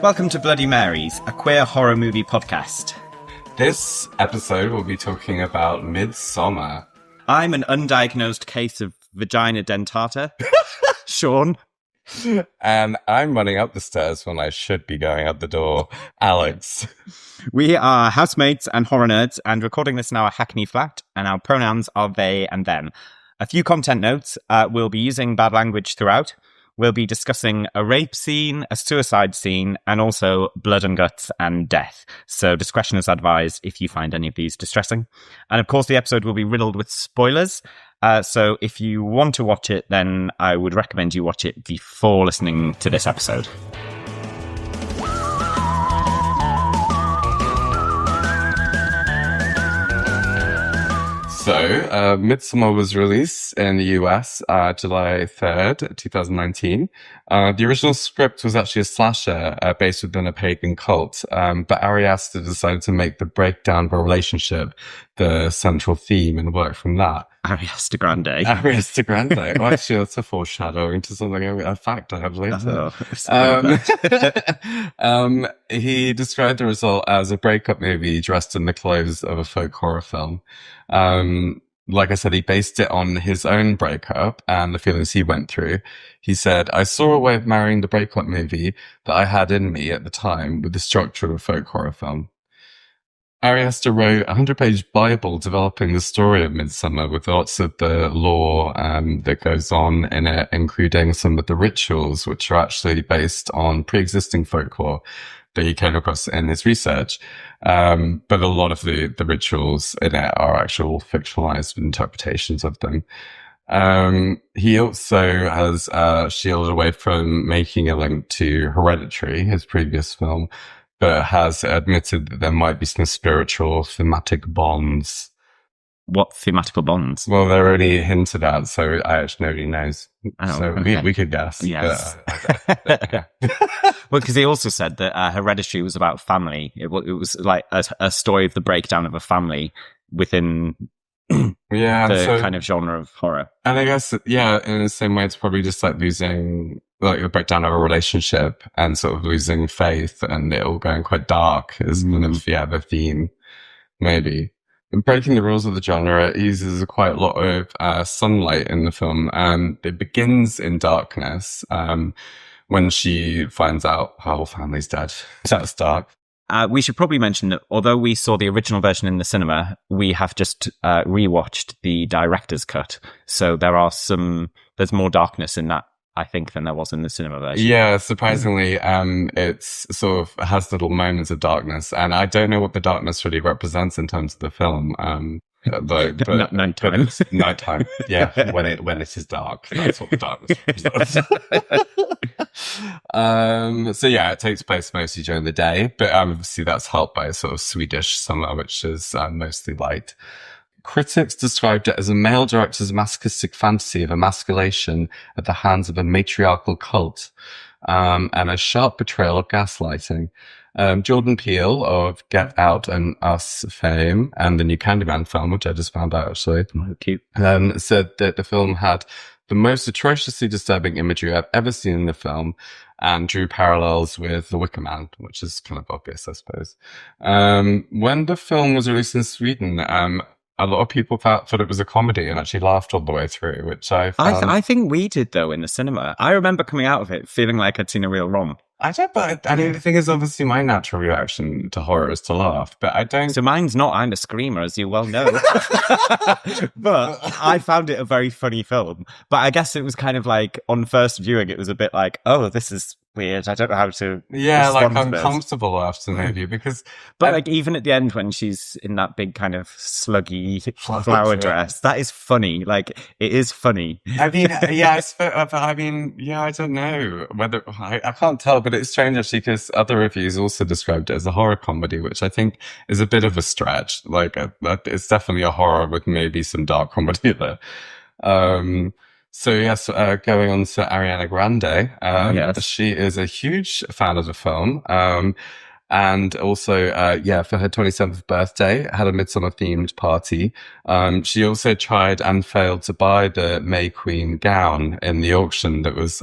Welcome to Bloody Maryz, a queer horror movie podcast. This episode will be talking about Midsommar. I'm an undiagnosed case of vagina dentata, Sean. And I'm running up the stairs when I should be going out the door, Alex. We are housemates and horror nerds, and recording this in our Hackney flat, and our pronouns are they and them. A few content notes. We'll be using bad language throughout. We'll be discussing a rape scene, a suicide scene, and also blood and guts and death. So discretion is advised if you find any of these distressing. And of course, the episode will be riddled with spoilers. So if you want to watch it, then I would recommend you watch it before listening to this episode. So, Midsommar was released in the US July 3rd, 2019. The original script was actually a slasher based within a pagan cult, but Ari Aster decided to make the breakdown of a relationship the central theme and work from that. Ari Aster Grande. Ari Aster Grande. Well, actually, that's a foreshadowing to something, a fact I have later. He described the result as a breakup movie dressed in the clothes of a folk horror film. Like I said, he based it on his own breakup and the feelings he went through. He said, I saw a way of marrying the breakup movie that I had in me at the time with the structure of a folk horror film. Ari Aster wrote a 100-page Bible developing the story of Midsommar with lots of the lore that goes on in it, including some of the rituals, which are actually based on pre-existing folklore that he came across in his research. But a lot of the rituals in it are actual fictionalized interpretations of them. He also has shielded away from making a link to Hereditary, his previous film, but has admitted that there might be some spiritual thematic bonds. What thematical bonds? Well, they're only hinted at, so nobody knows. Oh, so okay. we could guess. Yes. Yeah. Well, because he also said that Hereditary was about family. It was like a story of the breakdown of a family within the kind of genre of horror. And I guess, in the same way, it's probably just like losing, like the breakdown of a relationship and sort of losing faith and it all going quite dark is kind of, the theme, maybe. In breaking the rules of the genre, it uses quite a lot of sunlight in the film, and it begins in darkness when she finds out her whole family's dead. That's dark. We should probably mention that although we saw the original version in the cinema, we have just rewatched the director's cut. So there's more darkness in that, I think, than there was in the cinema version. Yeah, surprisingly, it's sort of has little moments of darkness, and I don't know what the darkness really represents in terms of the film. Nighttime. Nighttime. Yeah, when it is dark, that's what the darkness represents. So it takes place mostly during the day, but obviously that's helped by a sort of Swedish summer, which is mostly light. Critics described it as a male director's masochistic fantasy of emasculation at the hands of a matriarchal cult, and a sharp portrayal of gaslighting. Jordan Peele of Get Out and Us fame and the new Candyman film, which I just found out actually, Cute. said that the film had the most atrociously disturbing imagery I've ever seen in the film, and drew parallels with The Wicker Man, which is kind of obvious, I suppose. When the film was released in Sweden, a lot of people thought it was a comedy and actually laughed all the way through, which I found... I think we did, though, in the cinema. I remember coming out of it feeling like I'd seen a real romp. But the thing is, obviously, my natural reaction to horror is to laugh, but I don't... So mine's not I'm a screamer, as you well know. But I found it a very funny film. But I guess it was kind of like, on first viewing, it was a bit like, oh, this is weird. I don't know how to like uncomfortable after maybe, because... But like, even at the end when she's in that big kind of sluggy flower dress, that is funny. Like, it is funny. I mean, I don't know whether... I can't tell, but it's strange actually, because other reviews also described it as a horror comedy, which I think is a bit of a stretch. Like, it's definitely a horror with maybe some dark comedy there. So yes, going on to Ariana Grande, yes. She is a huge fan of the film. And also, for her 27th birthday, had a Midsommar themed party. She also tried and failed to buy the May Queen gown in the auction that was,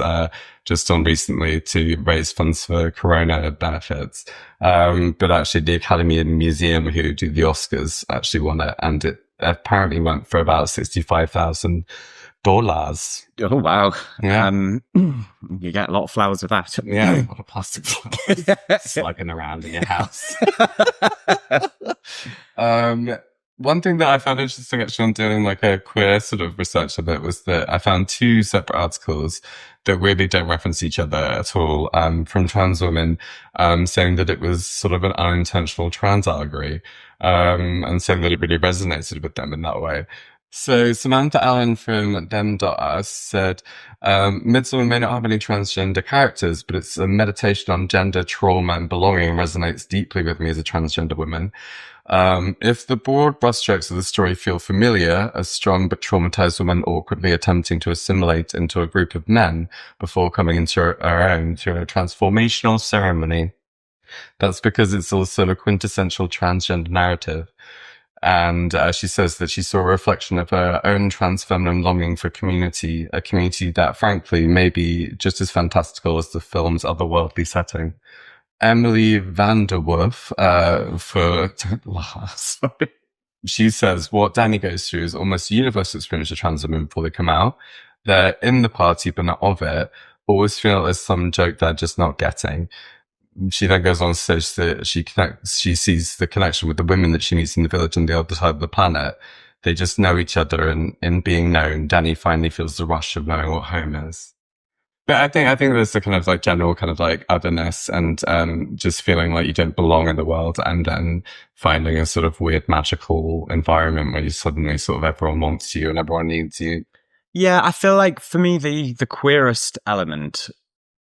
just on recently to raise funds for Corona benefits. But actually the Academy and Museum who do the Oscars actually won it, and it apparently went for about $65,000. Oh, wow. Yeah. You get a lot of flowers with that. Yeah, a lot of plastic flowers slugging around in your house. One thing that I found interesting actually on doing like a queer sort of research of it was that I found two separate articles that really don't reference each other at all, from trans women, saying that it was sort of an unintentional trans allegory, and saying that it really resonated with them in that way. So Samantha Allen from them.us said, Midsommar may not have any transgender characters, but it's a meditation on gender, trauma, and belonging resonates deeply with me as a transgender woman. If the broad brushstrokes of the story feel familiar, a strong but traumatized woman awkwardly attempting to assimilate into a group of men before coming into her own through a transformational ceremony, that's because it's also a quintessential transgender narrative. And she says that she saw a reflection of her own trans feminine longing for community, a community that, frankly, may be just as fantastical as the film's otherworldly setting. Emily Vanderwerf, she says what Danny goes through is almost a universal experience of trans women before they come out. They're in the party, but not of it. Always feel there's some joke they're just not getting. She then goes on to say that she sees the connection with the women that she meets in the village on the other side of the planet. They just know each other, and in being known, Danny finally feels the rush of knowing what home is. But I think there's a kind of like general kind of like otherness and just feeling like you don't belong in the world, and then finding a sort of weird magical environment where you suddenly sort of everyone wants you and everyone needs you. Yeah, I feel like for me the queerest element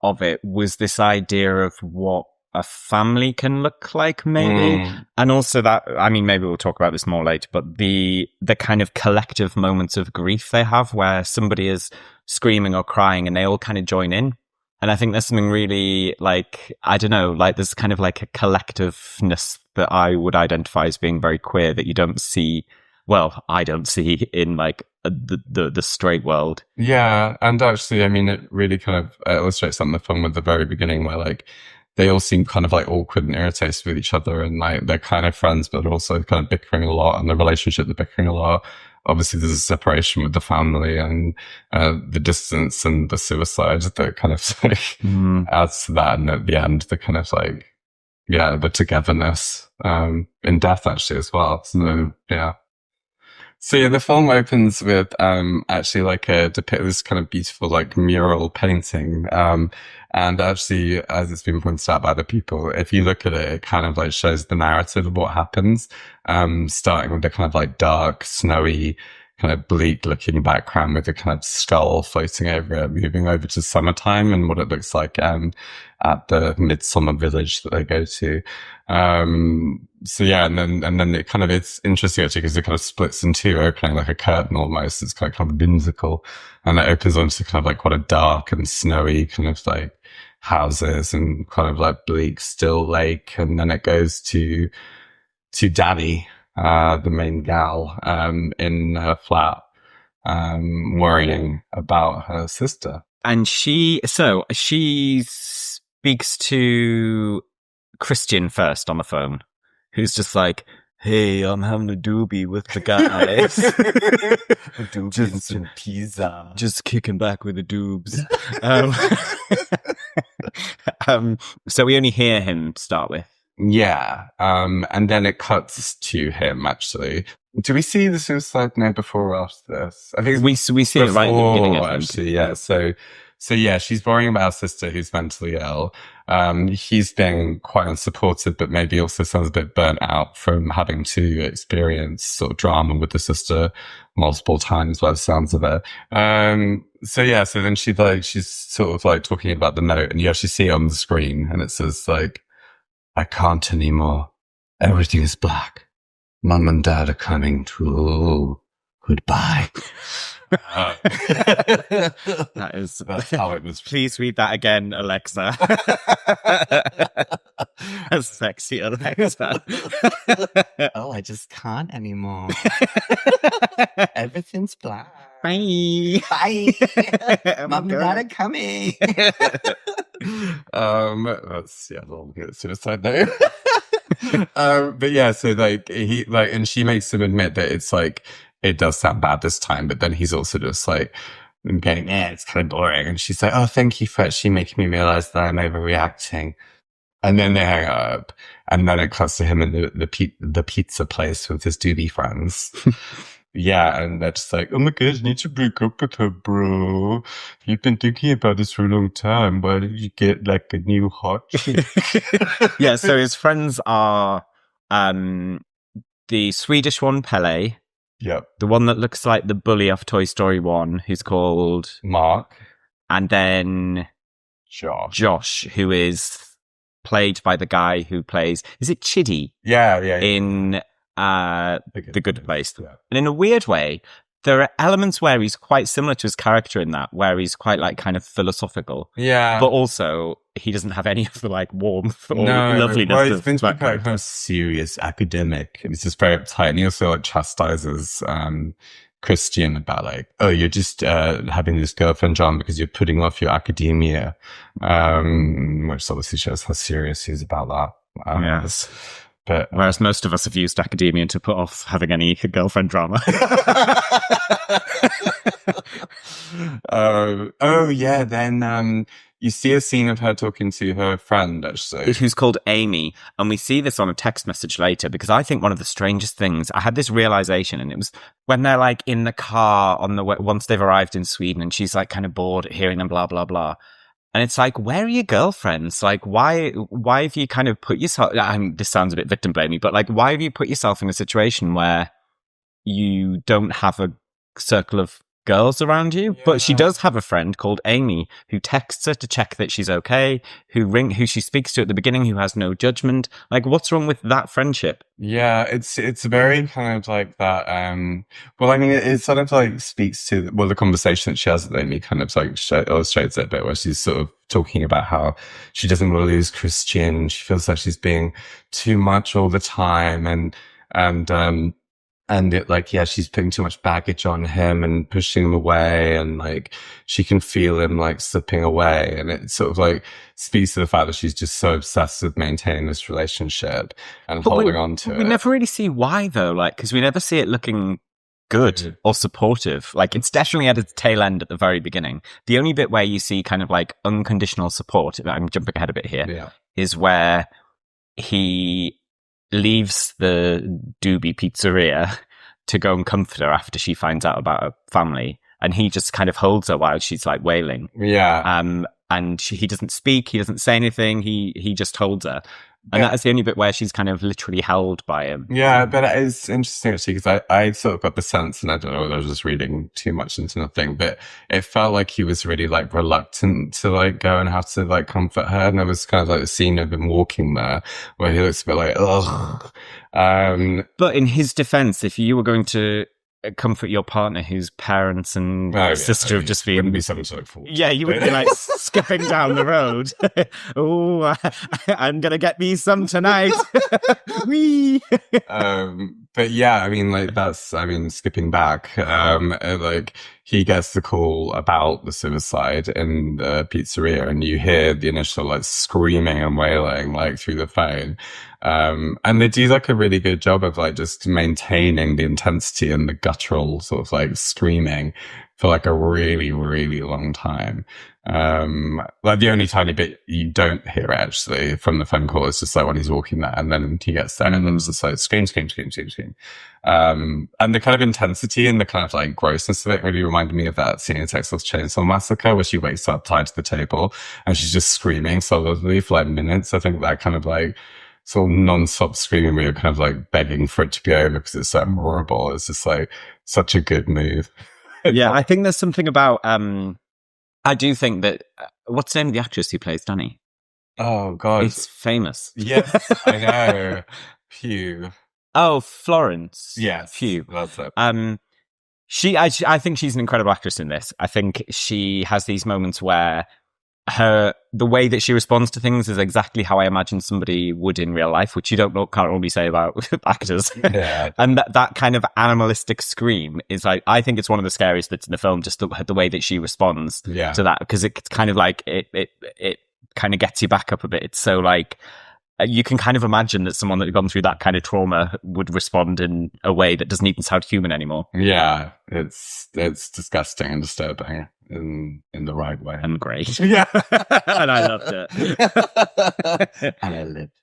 of it was this idea of what a family can look like, maybe. And also that, I mean, maybe we'll talk about this more later, but the kind of collective moments of grief they have where somebody is screaming or crying and they all kind of join in. And I think there's something really like, I don't know, like there's kind of like a collectiveness that I would identify as being very queer that you don't see. Well, I don't see in like the straight world. Yeah, and actually, I mean, it really kind of illustrates something the film at the very beginning, where like they all seem kind of like awkward and irritated with each other, and like they're kind of friends, but also kind of bickering a lot, and the relationship they're bickering a lot. Obviously, there's a separation with the family and the distance and the suicide that kind of like adds to that, and at the end, the kind of like the togetherness in death actually as well. So yeah. So yeah, the film opens with actually like this kind of beautiful like mural painting. And actually, as it's been pointed out by other people, if you look at it, it kind of like shows the narrative of what happens. Starting with the kind of like dark, snowy, kind of bleak looking background with a kind of skull floating over it, moving over to summertime and what it looks like at the Midsommar village that they go to. So yeah, and then it kind of, it's interesting actually because it kind of splits in two, opening like a curtain almost. It's kind of whimsical, and it opens onto kind of like quite a dark and snowy kind of like houses and kind of like bleak still lake, and then it goes to Danny, the main gal, in her flat, worrying about her sister. And she speaks to Christian first on the phone, who's just like, hey, I'm having a doobie with the guys. Just pizza. Just kicking back with the doobs. So we only hear him start with. Yeah. And then it cuts to him, actually. Do we see the suicide note before or after this? I think we see it right at the beginning, actually, yeah. So yeah, she's worrying about her sister who's mentally ill. He's being quite unsupportive, but maybe also sounds a bit burnt out from having to experience sort of drama with the sister multiple times by the sounds of it. So yeah, so then she's sort of like talking about the note, and you actually see it on the screen, and it says like, I can't anymore. Everything is black. Mum and Dad are coming too. goodbye. That's how it was. Please read that again, Alexa. A sexy Alexa. Oh, I just can't anymore. Everything's black. Bye. Bye. Mum and Dad are coming. That's a little bit of suicide though. But yeah, so like and she makes him admit that it's like it does sound bad this time, but then he's also just like getting, it's kind of boring. And she's like, oh, thank you for actually making me realize that I'm overreacting. And then they hang up, and then it cuts to him in the pizza place with his doobie friends. Yeah, and they're just like, oh my gosh, I need to break up with her, bro. You've been thinking about this for a long time. Why don't you get like a new hot chick? Yeah, so his friends are the Swedish one, Pele. Yep. The one that looks like the bully off Toy Story 1, who's called Mark. And then Josh, who is played by the guy who plays, is it Chidi? Yeah. In The Good Place. Yeah. And in a weird way, there are elements where he's quite similar to his character in that, where he's quite like kind of philosophical. Yeah. But also, he doesn't have any of the like warmth or loveliness. Well, he's been quite kind of serious academic. He's just very uptight. And he also like chastises Christian about like, oh, you're just having this girlfriend drama because you're putting off your academia. Which obviously shows how serious he's about that. Yes. But, whereas most of us have used academia to put off having any girlfriend drama. Oh yeah, then you see a scene of her talking to her friend, actually, who's called Amy, and we see this on a text message later, because I think one of the strangest things, I had this realization, and it was when they're like in the car on the way, once they've arrived in Sweden, and she's like kind of bored at hearing them blah blah blah. And it's like, where are your girlfriends? Like, why have you kind of put yourself, I mean, this sounds a bit victim blaming, but like, why have you put yourself in a situation where you don't have a circle of girls around you? Yeah. But she does have a friend called Amy who texts her to check that she's okay, who she speaks to at the beginning, who has no judgment. Like, what's wrong with that friendship? Yeah, it's very kind of like that. Well, I mean, it sort of like speaks to the conversation that she has with Amy kind of like illustrates it a bit, where she's sort of talking about how she doesn't want to lose Christian. She feels like she's being too much all the time, and it like, yeah, she's putting too much baggage on him and pushing him away, and like she can feel him like slipping away, and it sort of like speaks to the fact that she's just so obsessed with maintaining this relationship and holding on to it. We never really see why though, like, because we never see it looking good or supportive. Like, it's definitely at its tail end at the very beginning. The only bit where you see kind of like unconditional support, I'm jumping ahead a bit here, is where he leaves the doobie pizzeria to go and comfort her after she finds out about her family, and he just kind of holds her while she's like wailing. And he doesn't speak, he doesn't say anything, he just holds her. And that is the only bit where she's kind of literally held by him. Yeah, but it's interesting actually, because I sort of got the sense, and I don't know whether I was just reading too much into nothing, but it felt like he was really like reluctant to like go and have to like comfort her. And there was kind of like the scene of him walking there where he looks a bit like, ugh. But in his defense, if you were going to comfort your partner whose parents and sister have just been... Wouldn't be something so cool. Yeah, you would be like skipping down the road. Oh, I'm going to get me some tonight. Wee. But yeah, I mean, like skipping back, like he gets the call about the suicide in the pizzeria, and you hear the initial like screaming and wailing like through the phone. And they do like a really good job of like just maintaining the intensity and the guttural sort of like screaming for like a really, really long time. Like the only tiny bit you don't hear actually from the phone call is just like when he's walking there, and then he gets there and then it's just like scream. And the kind of intensity and the kind of like grossness of it really reminded me of that scene in Texas Chainsaw Massacre where she wakes up tied to the table and she's just screaming solidly for like minutes. I think that kind of like sort of non-stop screaming where you're kind of like begging for it to be over because it's so horrible. It's just like such a good move. Yeah, I think there's something about, I do think that, what's the name of the actress who plays Danny? Oh, God. It's famous. Yes, I know. Phew. Oh, Florence. Yes. Phew. That's it. I think she's an incredible actress in this. I think she has these moments where the way that she responds to things is exactly how I imagine somebody would in real life, which you can't really say about actors. Yeah. And that kind of animalistic scream is like, I think it's one of the scariest bits in the film, just the way that she responds to that, because it's kind of like, it kind of gets you back up a bit. It's so like, you can kind of imagine that someone that had gone through that kind of trauma would respond in a way that doesn't even sound human anymore. Yeah, it's disgusting and disturbing in the right way. And great. Yeah. And I loved it. And I lived.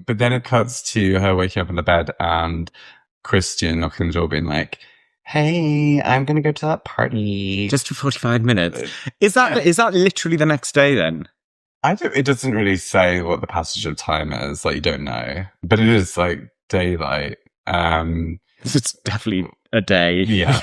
But then it cuts to her waking up in the bed and Christian knocking on the door being like, hey, I'm going to go to that party. Just for 45 minutes. Is that literally the next day then? It doesn't really say what the passage of time is. Like, you don't know. But it is like daylight. It's definitely a day. Yeah.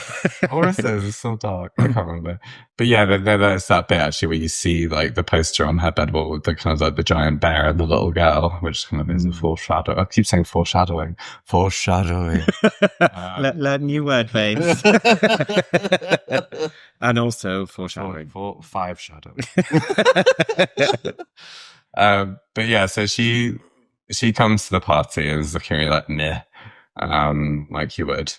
Or is it? It's so dark. I can't remember. But yeah, there's that bit actually where you see like the poster on her bed wall with the kind of like the giant bear and the little girl, which kind of is a foreshadow. I keep saying foreshadowing. Foreshadowing. Learn new word, babes. And also foreshadowing. Five shadowing. But yeah, so she comes to the party and is looking like meh. Like you would.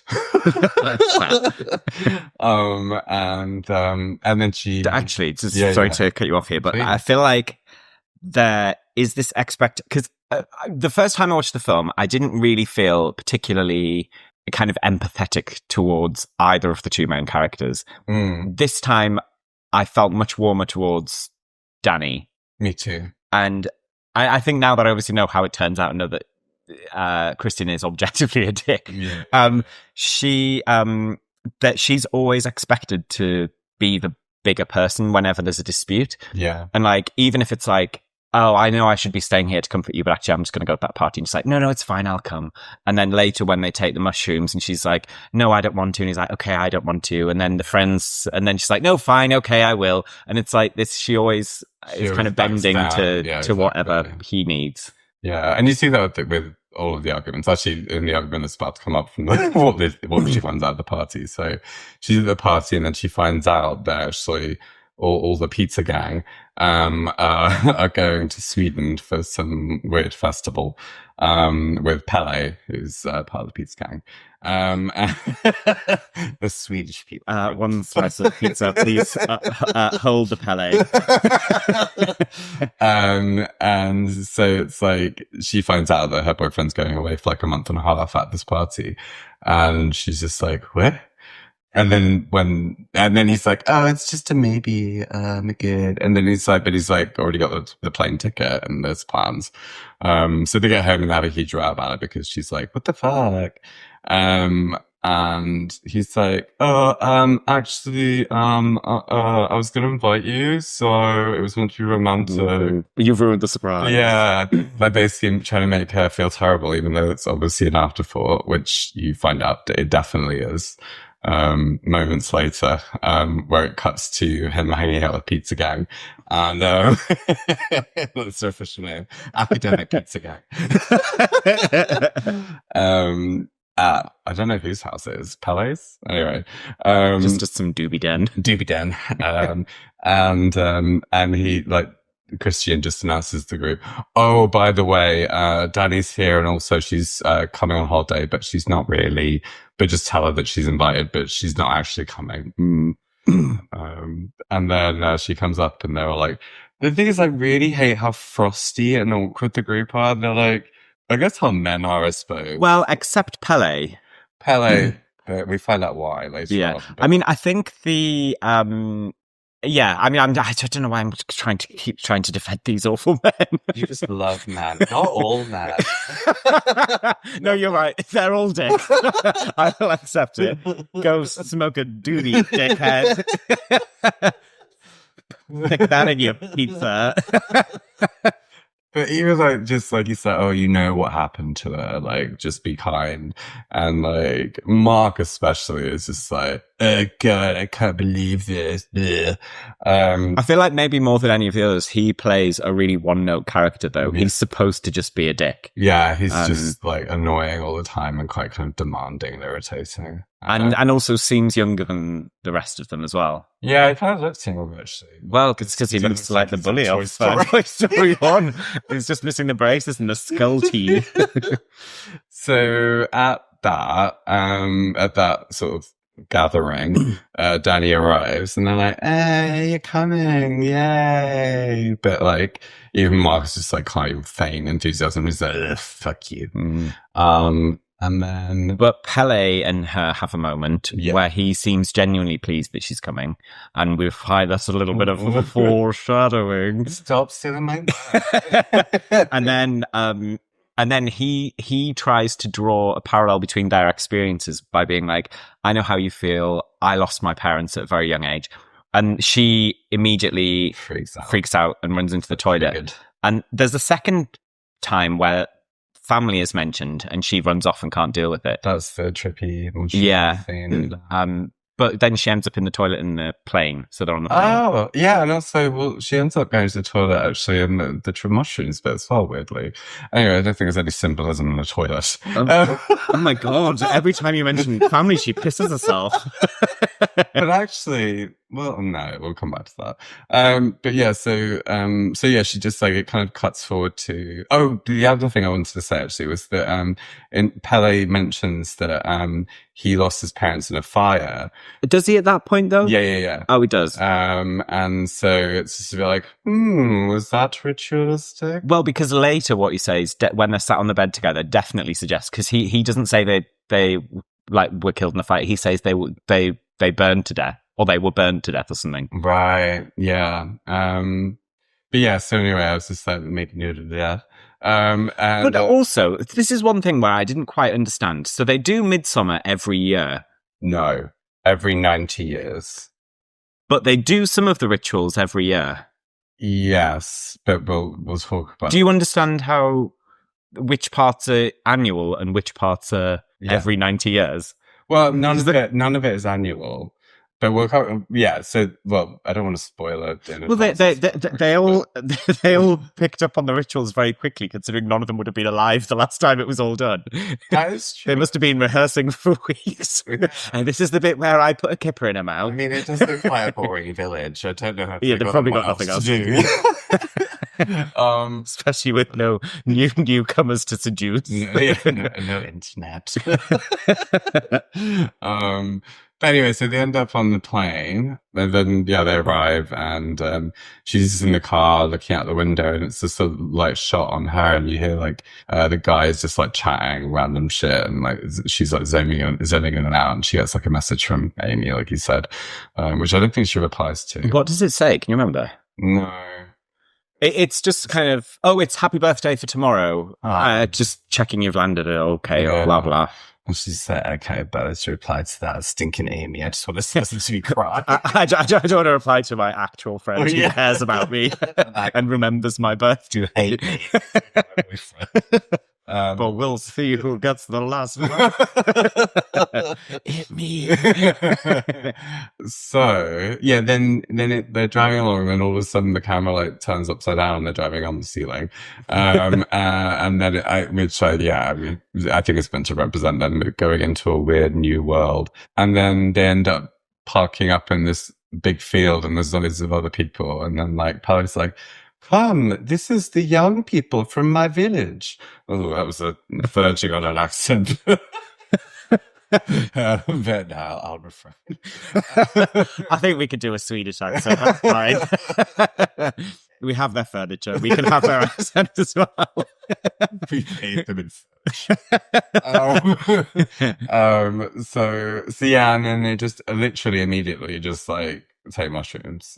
And then she actually sorry to cut you off here, but please. I feel like there is this because the first time I watched the film, I didn't really feel particularly kind of empathetic towards either of the two main characters. This time I felt much warmer towards Danny. Me too. And I think now that I obviously know how it turns out and know that Christian is objectively a dick. Yeah. That she's always expected to be the bigger person whenever there's a dispute. Yeah. And like, even if it's like, oh, I know I should be staying here to comfort you, but actually I'm just going to go to that party. And she's like, no, it's fine, I'll come. And then later when they take the mushrooms and she's like, no, I don't want to. And he's like, okay, I don't want to. And then and then she's like, no, fine, okay, I will. And it's like this, she always is kind of bending to whatever he needs. Yeah, and you see that with all of the arguments. Actually, in the argument that's about to come up from what she finds out at the party. So she's at the party, and then she finds out that actually all the pizza gang are going to Sweden for some weird festival with Pele, who's part of the pizza gang. The Swedish people. One slice of pizza, please. Hold the Pele. And so it's like she finds out that her boyfriend's going away for like a month and a half at this party, and she's just like, what? And then he's like, oh, it's just a maybe, good. And then he's like already got the plane ticket and there's plans. So they get home and they have a huge row about it because she's like, what the fuck? And he's like, oh, actually, I was going to invite you. So it was meant to be romantic. You've ruined the surprise. Yeah. By basically trying to make her feel terrible, even though it's obviously an afterthought, which you find out it definitely is. Moments later, where it cuts to him hanging out with Pizza Gang. And, that's their official name. Academic Pizza Gang. I don't know whose house it is. Pele's? Anyway. Just some doobie den. Doobie den. And he, like, Christian just announces the group, oh, by the way, Danny's here and also she's coming on holiday, but she's not really, but just tell her that she's invited, but she's not actually coming. And then she comes up and they're like, the thing is, I really hate how frosty and awkward the group are. They're like, I guess how men are, I suppose. Well, except Pele. But we find out why later on. I mean, I think the yeah, I mean, I don't know why I'm trying to defend these awful men. You just love men. Not all men. No, you're right. They're all dicks. I will accept it. Go smoke a doobie, dickhead. Stick that in your pizza. But he was like, just like you said, oh, you know what happened to her. Like, just be kind. And like, Mark especially is just like, oh God, I can't believe this. I feel like maybe more than any of the others, he plays a really one-note character though. Yeah. He's supposed to just be a dick. Yeah, he's just like annoying all the time and quite kind of demanding and irritating. And also seems younger than the rest of them as well. Yeah, he kind of looks younger, actually. Well, it's because he looks like the bully of Toy Story 1. He's just missing the braces and the skull teeth. So at that sort of gathering, Danny arrives and they're like, "Hey, you're coming, yay!" But like, even Marcus is like, can't even feign enthusiasm. He's like, "Ugh, fuck you." And then, but Pele and her have a moment where he seems genuinely pleased that she's coming, and we've had that's a little bit of foreshadowing. Stop stealing my and then he tries to draw a parallel between their experiences by being like, "I know how you feel. I lost my parents at a very young age," and she immediately freaks out and runs into the toilet. And there's a second time where family is mentioned and she runs off and can't deal with it. That's the trippy thing. But then she ends up in the toilet in the plane, so they're on the plane. Oh, yeah, and also, she ends up going to the toilet actually in the mushrooms bit as well, weirdly. Anyway, I don't think there's any symbolism in the toilet. Oh my god, every time you mention family, she pisses herself. But actually, well, no, we'll come back to that. But yeah, so yeah, she just like, it kind of cuts forward to, the other thing I wanted to say actually was that, Pele mentions that, he lost his parents in a fire. Does he at that point though? Yeah. Oh, he does. And so it's just a bit like, was that ritualistic? Well, because later what he says, when they're sat on the bed together, definitely suggests, because he doesn't say they like were killed in a fight. He says they burned to death, or they were burned to death or something. Right, yeah. But yeah, so anyway, I was just like, making note of that. But also, this is one thing where I didn't quite understand. So they do Midsommar every year. No, every 90 years. But they do some of the rituals every year. Yes, but we'll talk about. Do you understand which parts are annual and which parts are every 90 years? Well, none of it is annual. But we'll come, so, well, I don't want to spoil it. Well, they all picked up on the rituals very quickly, considering none of them would have been alive the last time it was all done. That is true. They must have been rehearsing for weeks. Yeah. And this is the bit where I put a kipper in her mouth. I mean, it does look like a boring village. I don't know how to they've probably got nothing else to do. Especially with no newcomers to seduce. No internet. But anyway, so they end up on the plane, and then, they arrive, and she's in the car looking out the window, and it's just a like shot on her, and you hear like the guys just like chatting random shit, and like she's like zoning in and out, and she gets like a message from Amy, like you said, which I don't think she replies to. What does it say? Can you remember? No. It's just kind of, it's happy birthday for tomorrow. Just checking you've landed it okay, or blah, blah. And she said, okay, but let's reply to that stinking Amy. I just want to listen to me cry. I don't want to reply to my actual friend who cares about me and remembers my birthday. You hate me. But we'll see who gets the last one. Hit me. So, then they're driving along, and all of a sudden the camera like turns upside down, and they're driving on the ceiling. And then I think it's meant to represent them going into a weird new world. And then they end up parking up in this big field, and there's loads of other people. And then like Palad's like, "Come, this is the young people from my village." Oh, that was verging on an accent. But no, I'll refrain. I think we could do a Swedish accent. That's fine. We have their furniture. We can have their accent as well. We paid them in and then they just literally immediately just like take mushrooms.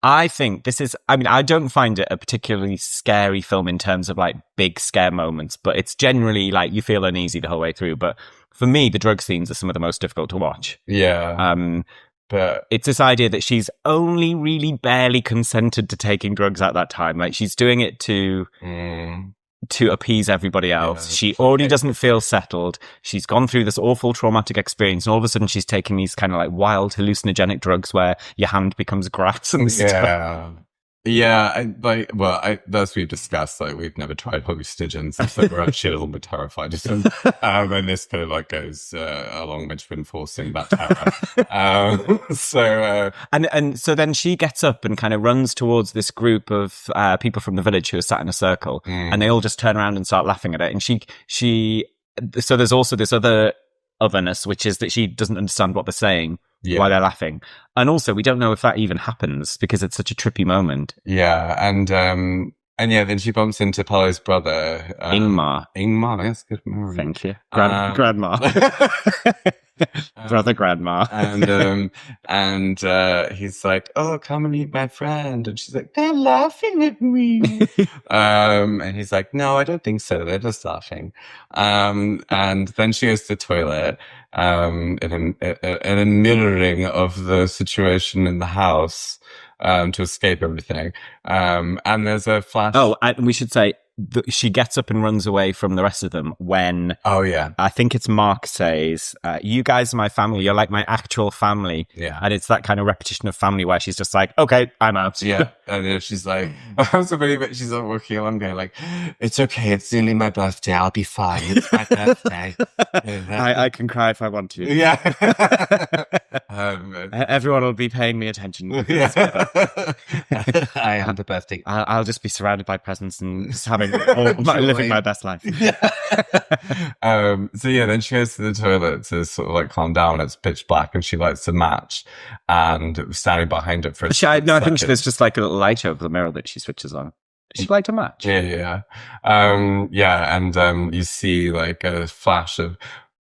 I think I don't find it a particularly scary film in terms of like big scare moments, but it's generally like you feel uneasy the whole way through. But for me, the drug scenes are some of the most difficult to watch. Yeah. But it's this idea that she's only really barely consented to taking drugs at that time. Like she's doing it to appease everybody else. She already doesn't feel settled. She's gone through this awful traumatic experience, and all of a sudden she's taking these kind of like wild hallucinogenic drugs where your hand becomes grass and stuff. Yeah, as we've discussed, like we've never tried hallucinogens, and so we're actually a little bit terrified of them. And this kind of like goes along with reinforcing that terror. And so then she gets up and kind of runs towards this group of people from the village who are sat in a circle, and they all just turn around and start laughing at it. And so there's also this otherness, which is that she doesn't understand what they're saying. Yeah. Why they're laughing. And also, we don't know if that even happens because it's such a trippy moment. Yeah, and then she bumps into Paolo's brother. Ingmar. That's good memory. Thank you. Grandma. Brother grandma. And he's like, oh, come and meet my friend. And she's like, they're laughing at me. And he's like, no, I don't think so. They're just laughing. And then she goes to the toilet, in a mirroring of the situation in the house, to escape everything. And there's a flash. Oh, and we should say, she gets up and runs away from the rest of them when I think it's Mark says, you guys are my family, you're like my actual family. Yeah. And it's that kind of repetition of family where she's just like, okay, I'm out. Yeah. And then she's like, she's not walking along going like, it's okay, it's nearly my birthday, I'll be fine, it's my birthday. I can cry if I want to. Yeah. Everyone will be paying me attention. Yeah. I am the birthday. I'll just be surrounded by presents and just living my best life. Then she goes to the toilet to sort of like calm down. It's pitch black, and she lights a match, and standing behind it for I think there's just like a little light over the mirror that she switches on. She light a match. Yeah. And you see like a flash of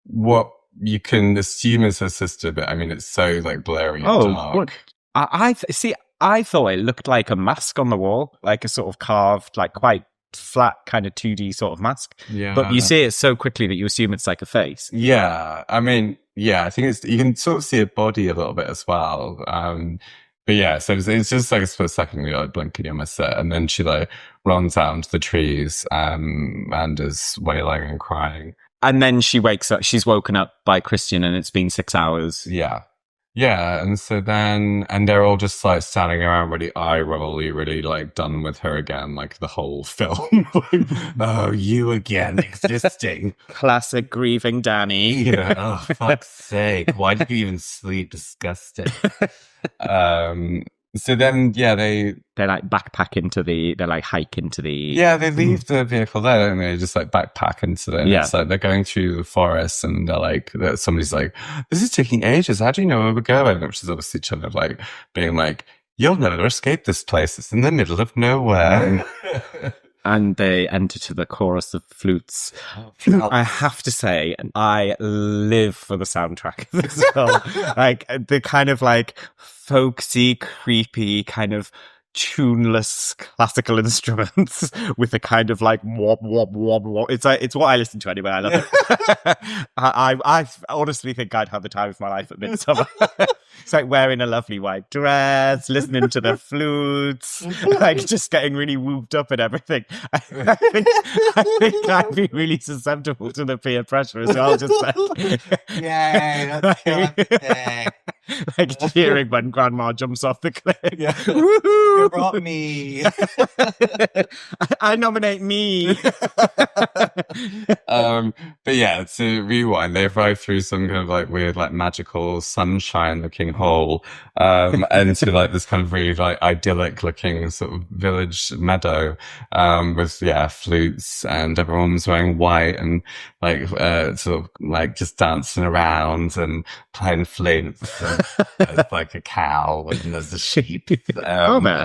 what you can assume is her sister, but I mean it's so like blurry and dark. What? I thought it looked like a mask on the wall, like a sort of carved, like quite flat kind of 2D sort of mask. Yeah. But you see it so quickly that you assume it's like a face. Yeah. I mean, I think you can sort of see a body a little bit as well. But yeah, so it's just like a split second, you're like blinking, you miss it. And then she like runs out into the trees, and is wailing and crying. And then she wakes up, she's woken up by Christian, and it's been 6 hours. Yeah. Yeah, and so then, and they're all just like standing around really eye-rolly, really like done with her again, like the whole film. Oh, you again existing. Classic grieving Danny. Yeah, oh, fuck's sake. Why did you even sleep? Disgusting. So then, they like backpack they like hike into the... Yeah, they leave the vehicle there, don't they? Just like backpack into it. Yeah. It's like they're going through the forest, and they're like, somebody's like, this is taking ages. How do you know where we're going? Which is obviously kind of like being like, you'll never escape this place. It's in the middle of nowhere. And they enter to the chorus of flutes. I have to say, I live for the soundtrack of this film. Like, the kind of like folksy, creepy, kind of tuneless classical instruments with a kind of like wop wop wop wop. It's what I listen to anyway. I love it. I honestly think I'd have the time of my life at Midsommar. It's like wearing a lovely white dress, listening to the flutes, like just getting really whooped up and everything. I think I'd be really susceptible to the peer pressure as well. Just like, yay, that's like cheering when Grandma jumps off the cliff. Yeah. Woohoo! You brought me. I nominate me. But yeah, to rewind, they arrive through some kind of like weird, like magical sunshine looking hole, and into like this kind of really like idyllic looking sort of village meadow, with flutes, and everyone's wearing white and like sort of like just dancing around and playing flutes. And there's like a cow and there's a sheep. And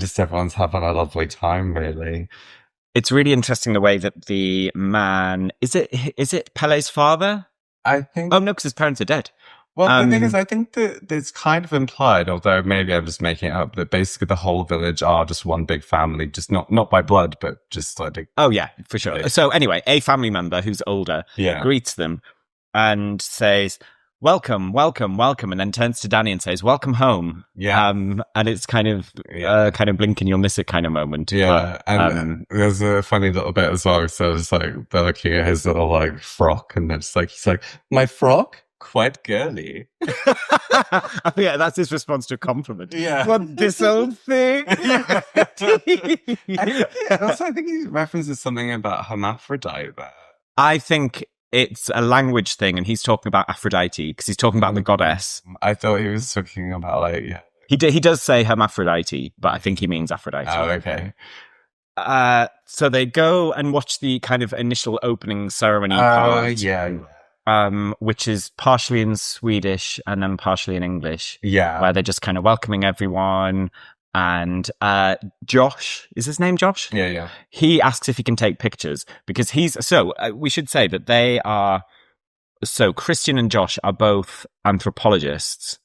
just everyone's having a lovely time, really. It's really interesting the way that the man is it Pele's father? I think. Oh no, because his parents are dead. Well, the thing is, I think that it's kind of implied, although maybe I'm just making it up, that basically the whole village are just one big family, just not by blood, but just like. Oh yeah, for sure. So anyway, a family member who's older greets them and says, welcome, welcome, welcome, and then turns to Danny and says, welcome home. Yeah. And it's kind of blink and you'll miss it kind of moment. Yeah. But, and there's a funny little bit as well. So it's like, they're looking at his little like frock, and it's like, he's like, my frock? quite girly. Oh, yeah, that's his response to a compliment. Yeah. What, this old thing? Yeah. Also, I think he references something about hermaphrodite there. I think it's a language thing, and he's talking about Aphrodite because he's talking about the goddess. I thought he was talking about like, yeah. He does say hermaphrodite, but I think he means Aphrodite. Oh, okay. So they go and watch the kind of initial opening ceremony part. Yeah. Which is partially in Swedish and then partially in English. Yeah. Where they're just kind of welcoming everyone. And Josh, is his name Josh? Yeah. He asks if he can take pictures because we should say that they are, so Christian and Josh are both anthropologists.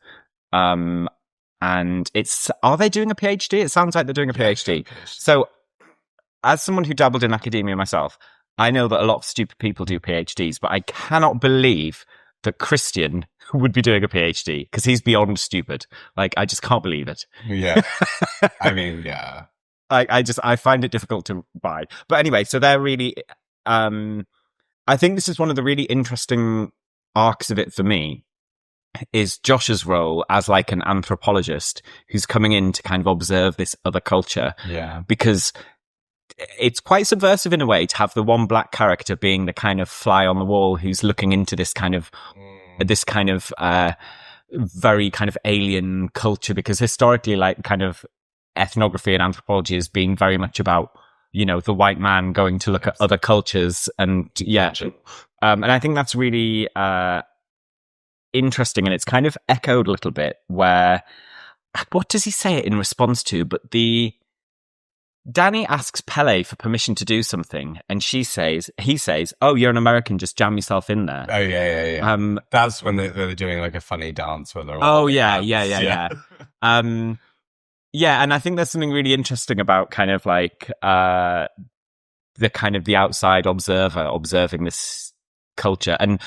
And are they doing a PhD? It sounds like they're doing a PhD. So as someone who dabbled in academia myself, I know that a lot of stupid people do PhDs, but I cannot believe that Christian would be doing a PhD because he's beyond stupid. Like, I just can't believe it. Yeah. I mean, yeah. I find it difficult to buy. But anyway, so they're really, I think this is one of the really interesting arcs of it for me, is Josh's role as like an anthropologist who's coming in to kind of observe this other culture. Yeah. Because it's quite subversive in a way to have the one black character being the kind of fly on the wall who's looking into this kind of very kind of alien culture, because historically, like, kind of ethnography and anthropology has been very much about, you know, the white man going to look at other cultures. And and I think that's really interesting, and it's kind of echoed a little bit where, what does he say it in response to? But Danny asks Pele for permission to do something, and he says, "Oh, you're an American, just jam yourself in there." Oh yeah. That's when they're doing like a funny dance where they're all. Oh yeah. Yeah, And I think there's something really interesting about kind of like the outside observer observing this culture. And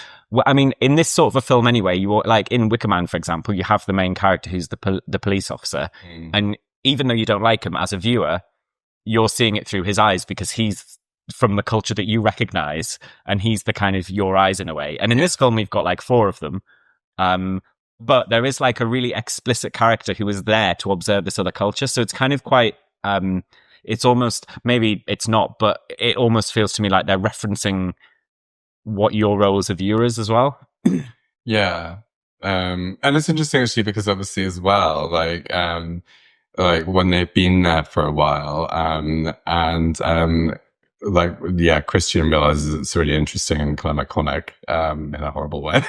I mean, in this sort of a film anyway, you like in Wicker Man, for example, you have the main character who's the police officer, and even though you don't like him as a viewer, you're seeing it through his eyes because he's from the culture that you recognize, and he's the kind of your eyes in a way. And in this film, we've got like 4 of them. But there is like a really explicit character who is there to observe this other culture. So it's kind of quite, it's almost, maybe it's not, but it almost feels to me like they're referencing what your role as a viewer is as well. Yeah. And it's interesting actually because obviously as well, like when they've been there for a while, Christian realizes it's really interesting and kind of iconic, in a horrible way.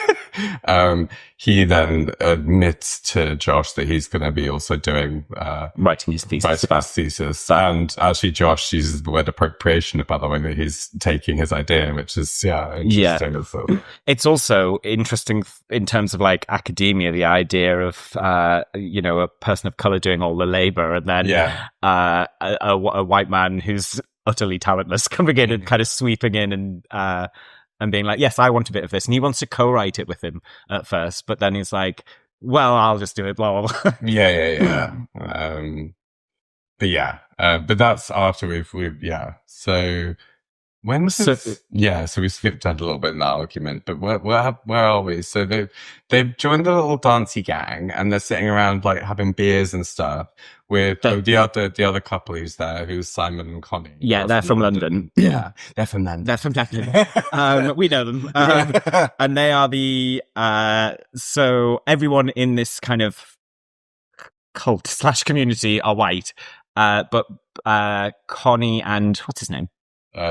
He then admits to Josh that he's going to be also doing, writing his thesis. And actually Josh uses the word appropriation about the way that he's taking his idea, which is, interesting. So. It's also interesting in terms of like academia, the idea of, a person of color doing all the labor, and then, a white man who's utterly talentless coming in and kind of sweeping in and being like, yes, I want a bit of this. And he wants to co-write it with him at first, but then he's like, well, I'll just do it, blah, blah, blah. Yeah. But that's after we've So when was it? Yeah, so we skipped ahead a little bit in that argument, but where are we? So they've joined the little dancey gang, and they're sitting around like having beers and stuff with the other couple who's there, who's Simon and Connie. Yeah, they're from London. Yeah, they're from London. We know them, and they are so everyone in this kind of cult / community are white, but Connie and what's his name?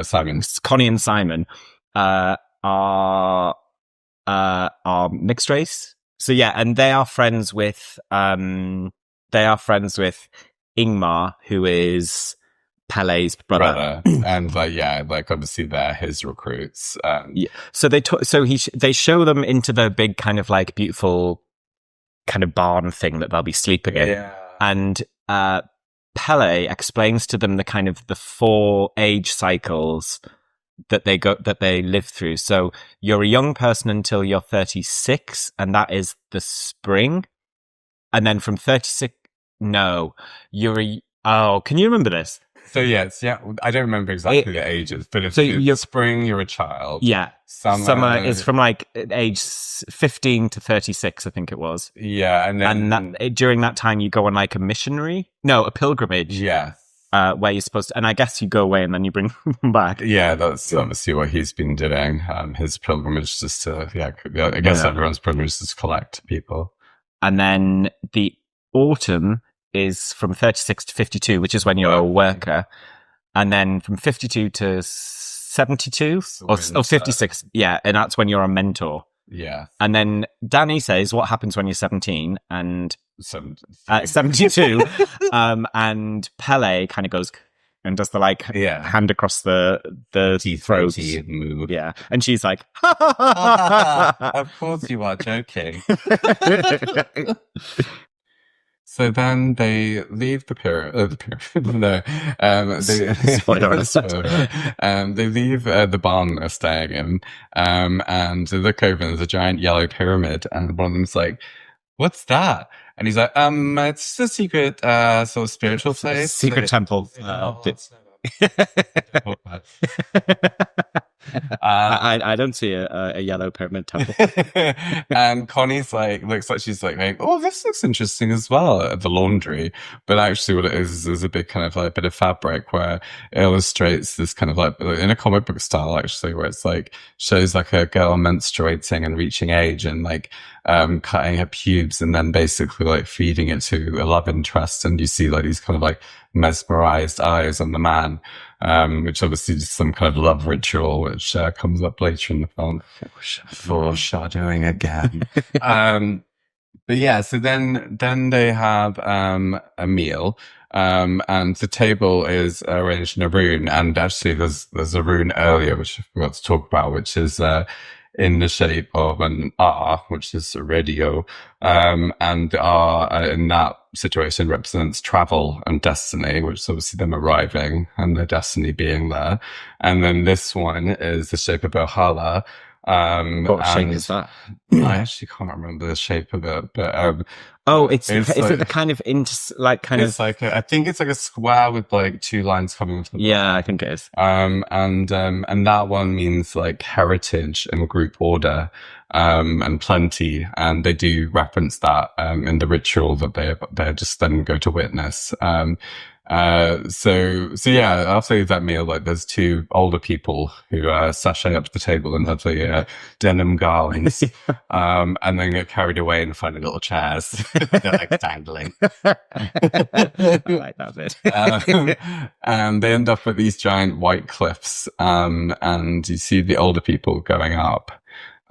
Simon. Connie and Simon are mixed race. So yeah, and they are friends with Ingmar, who is Pele's brother. And like obviously they're his recruits. So they show them into the big kind of like beautiful kind of barn thing that they'll be sleeping in, and Pele explains to them the kind of the 4 age cycles that they live through. So you're a young person until you're 36, and that is the spring. And then from 36, can you remember this? So yes, yeah, I don't remember exactly the ages, but if So it's you're- spring, you're a child. Yeah. Summer is from like age 15 to 36, I think it was. Yeah, and then And during that time, you go on like a pilgrimage. yeah, Where you're supposed to, and I guess you go away and then you bring them back. yeah, that's obviously what he's been doing. His pilgrimage just to I guess everyone's pilgrimage is to collect people. And then the autumn is from 36 to 52, which is when you're a worker. And then from 52 to 72 or 56. Yeah. And that's when you're a mentor. Yeah. And then Danny says, what happens when you're 17 and 72? And Pele kind of goes and does the hand across the throat move. Yeah. And she's like, of course you are joking. So then they leave the pyramid. No, they leave the barn they're staying in, and they look over and there's a giant yellow pyramid, and one of them's like, "What's that?" And he's like, "It's a secret, sort of spiritual place, secret temple." I don't see a yellow pyramid temple. And Connie's looks like she's like, oh, this looks interesting as well at the laundry. But actually what it is a big kind of like bit of fabric where it illustrates this kind of like in a comic book style actually, where it's like shows like a girl menstruating and reaching age and like cutting her pubes and then basically like feeding it to a love interest, and you see like these kind of like mesmerized eyes on the man, which obviously is some kind of love ritual, which comes up later in the film. Foreshadowing again. But yeah, so then they have a meal, and the table is arranged in a rune, and actually there's a rune earlier which I forgot to talk about, which is in the shape of an R, which is a radio, and the R in that situation represents travel and destiny, which is obviously them arriving and their destiny being there. And then this one is the shape of Ohala. What shape is that? I actually can't remember the shape of it, but is it the kind of I think it's like a square with like two lines coming from I think it is. And that one means like heritage and group order, and plenty, and they do reference that in the ritual that they just then go to witness. So yeah, after that meal, like there's two older people who sashay up to the table and have the denim garlands, and then get carried away and find little chairs. They're like dangling. I like that bit. And they end up with these giant white cliffs, and you see the older people going up.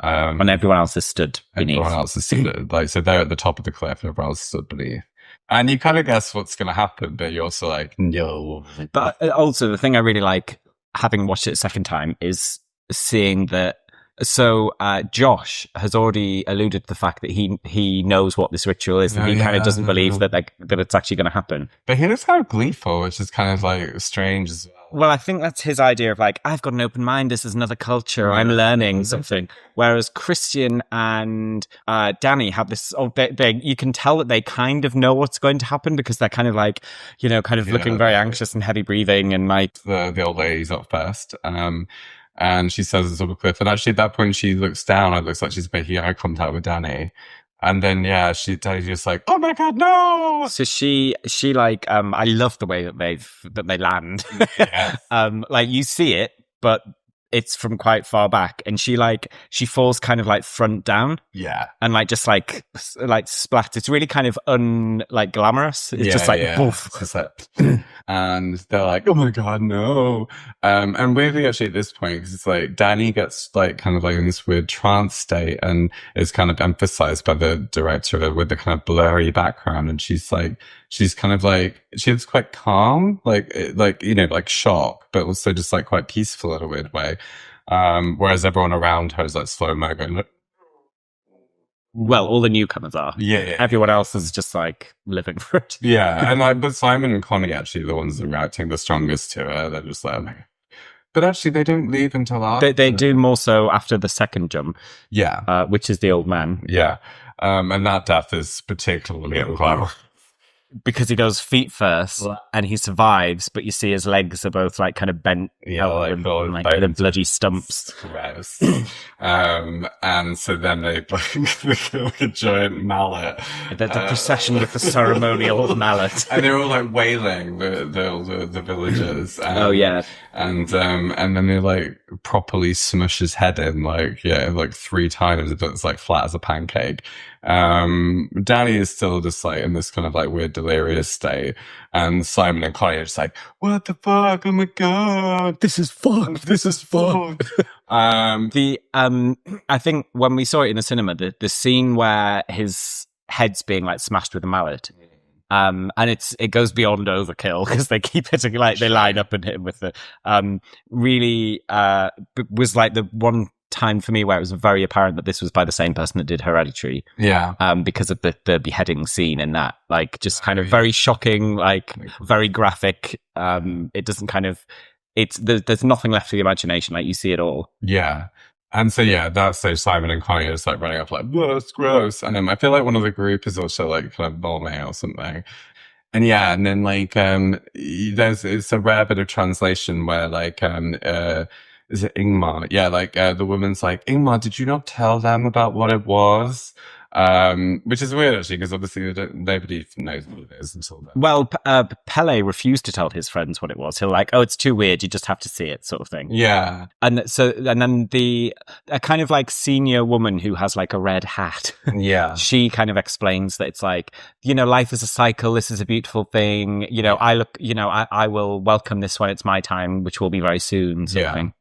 And everyone else is stood beneath. Everyone else is stood, so they're at the top of the cliff, and everyone else is stood beneath. And you kind of guess what's going to happen, but you're also like, no. But also, the thing I really like, having watched it a second time, is seeing that. So Josh has already alluded to the fact that he knows what this ritual is, and he kind of doesn't believe that it's actually going to happen. But he looks kind of gleeful, which is kind of like strange as well. Well, I think that's his idea of like, I've got an open mind. This is another culture. I'm learning something. Whereas Christian and Danny have this. You can tell that they kind of know what's going to happen because they're kind of like, looking very anxious and heavy breathing, and like the old lady's up first. And she says it's up a cliff. And actually at that point she looks down. It looks like she's making eye contact with Danny. And then, Danny's just like, oh my God, no! So she like, I love the way that they land. Yeah. You see it, but it's from quite far back, and she falls kind of like front down. Yeah. And just splat. It's really kind of glamorous. It's just like, poof. And they're like, oh my God, no. And weirdly actually at this point, because it's like Danny gets kind of in this weird trance state, and is kind of emphasized by the director with the kind of blurry background. And she's kind of she looks quite calm, like shock, but also just quite peaceful in a weird way. Whereas everyone around her is slow-mo going, look. Well, all the newcomers are. Yeah. Everyone else is just living for it. Yeah, and but Simon and Connie actually the ones that are reacting the strongest to her. They're just but actually they don't leave until after. They do more so after the second jump. Yeah. Which is the old man. Yeah. And that death is particularly unglamorous. because he goes feet first and he survives, but you see his legs are both like kind of bent, and kind of bloody stumps. Gross. And so then they like a giant mallet. The procession with the ceremonial mallet, and they're all like wailing the villagers. And then they like properly smush his head in like 3 times, but it's like flat as a pancake. Danny is still just like in this kind of like weird delirious state, and Simon and Connie are just like, what the fuck, oh my god, this is fun. I think when we saw it in the cinema, the scene where his head's being like smashed with a mallet, and it goes beyond overkill because they keep hitting, like they line up and hit him with the really was like the one time for me where it was very apparent that this was by the same person that did Hereditary. Because of the beheading scene in that, like, just kind of very shocking, like very graphic. It doesn't kind of, there's nothing left for the imagination, like you see it all. And so that's so Simon and Connie are just like running off like, whoa, it's gross. And I feel like one of the group is also like kind of vomiting or something. And then like it's a rare bit of translation where like is it Ingmar? The woman's like, Ingmar, did you not tell them about what it was? Which is weird actually, because obviously nobody knows what it is until then. Well, Pele refused to tell his friends what it was. He'll like, oh, it's too weird, you just have to see it, sort of thing. And then a kind of like senior woman who has like a red hat. She kind of explains that it's like, life is a cycle. This is a beautiful thing. I will welcome this when it's my time, which will be very soon, sort of thing.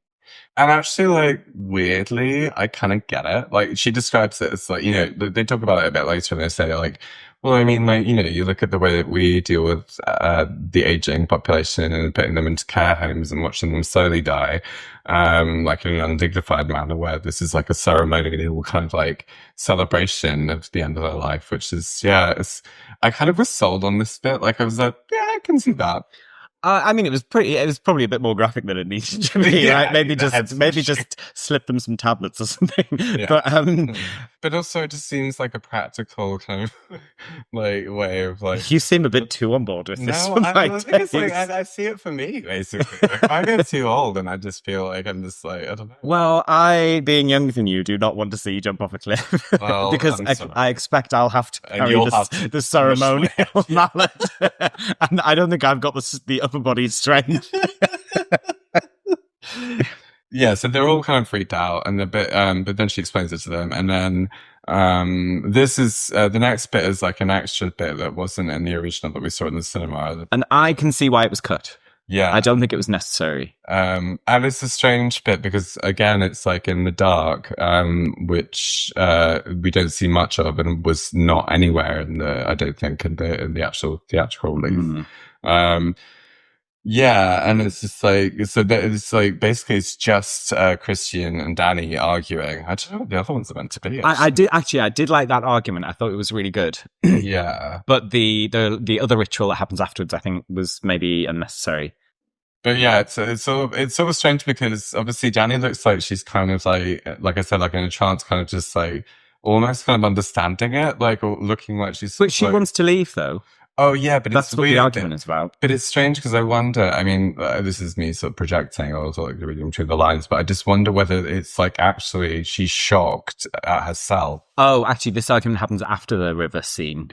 And actually, like, weirdly, I kind of get it. Like, she describes it as like, they talk about it a bit later and they say like, well, I mean, like, you look at the way that we deal with the aging population and putting them into care homes and watching them slowly die, like in an undignified manner, where this is like a ceremonial kind of like celebration of the end of their life, which is, I kind of was sold on this bit. Like, I was like, I can see that. I mean, it was probably a bit more graphic than it needed to be. Right? Maybe just slip them some tablets or something. But also, it just seems like a practical kind of like way of like. You seem a bit too on board with this one. I think it's like I see it for me basically. Like, I get too old, and I just feel like I'm just like, I don't know. Well, I, being younger than you, do not want to see you jump off a cliff because I expect I'll have to carry the ceremonial mallet, and I don't think I've got the upper body strength. So they're all kind of freaked out, and but then she explains it to them, and then this is the next bit is like an extra bit that wasn't in the original that we saw in the cinema, and I can see why it was cut. I don't think it was necessary. And it's a strange bit because again, it's like in the dark, which we don't see much of, and was not anywhere in I don't think in the actual theatrical release. And it's just like, so that it's like, basically it's just Christian and Danny arguing. I don't know what the other ones are meant to be. I did like that argument. I thought it was really good. But the other ritual that happens afterwards, I think, was maybe unnecessary. But it's sort of strange because obviously Danny looks like she's kind of like I said, like in a trance, kind of just like almost kind of understanding it, like, or looking like she's. But she wants to leave though. Oh yeah, but that's it's what weird. The argument is about. But it's strange because I wonder. I mean, this is me sort of projecting or sort of reading between the lines, but I just wonder whether it's like actually she's shocked at herself. Oh, actually, this argument happens after the river scene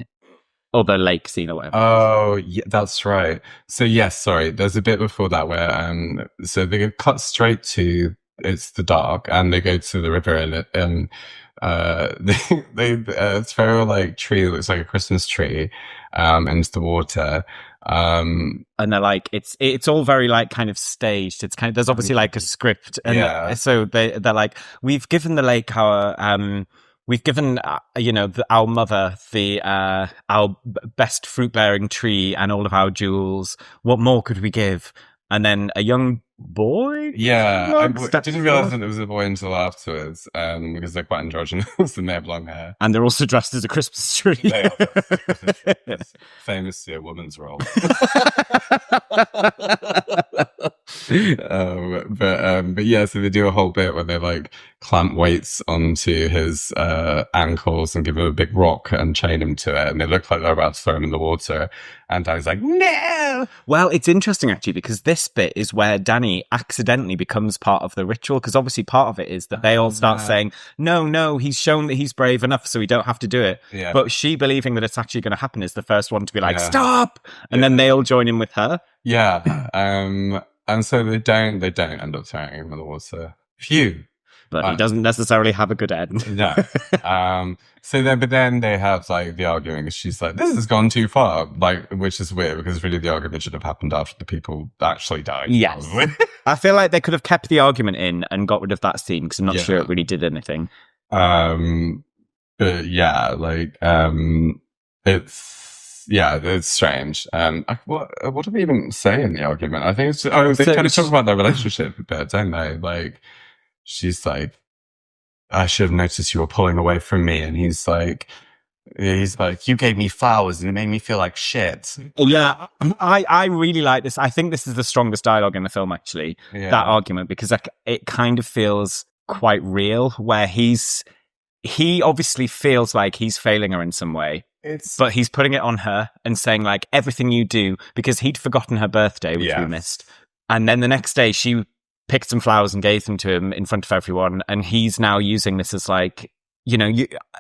or the lake scene or whatever. Oh, yeah, that's right. So yes, sorry, there's a bit before that where so they get cut straight to it's the dark, and they go to the river and it's very like tree that looks like a Christmas tree into the water, and they're like it's all very like kind of staged. It's kind of, there's obviously like a script, and so they're like, we've given the lake our we've given our mother our best fruit bearing tree and all of our jewels. What more could we give? And then a young boy. Yeah, I Step didn't realize forward. that it was a boy until afterwards, because they're quite androgynous and they have long hair. And they're also dressed as a Christmas tree. They are it's famously a woman's role. But yeah, so they do a whole bit where they like clamp weights onto his ankles and give him a big rock and chain him to it, and they look like they're about to throw him in the water. And Danny's like, no. Well, it's interesting actually, because this bit is where Danny accidentally becomes part of the ritual, because obviously part of it is that they all start saying, no, he's shown that he's brave enough, so we don't have to do it. Yeah. But she, believing that it's actually going to happen, is the first one to be like, stop! And then they all join in with her. Yeah. And so they don't end up throwing him in the water. Phew. But he doesn't necessarily have a good end. No. But then they have like the argument, 'cause she's like, this has gone too far, like, which is weird because really the argument should have happened after the people actually died. Yes. I feel like they could have kept the argument in and got rid of that scene, because I'm not sure it really did anything. But yeah, like, it's strange. What do they even say in the argument? I think it's, they kind of talk about their relationship a bit, don't they? Like, she's like, I should have noticed you were pulling away from me. And he's like, you gave me flowers and it made me feel like shit. Yeah, I really like this. I think this is the strongest dialogue in the film, actually, that argument, because it kind of feels quite real, where he obviously feels like he's failing her in some way. But he's putting it on her and saying, like, everything you do, because he'd forgotten her birthday, which we missed. And then the next day she picked some flowers and gave them to him in front of everyone. And he's now using this as like,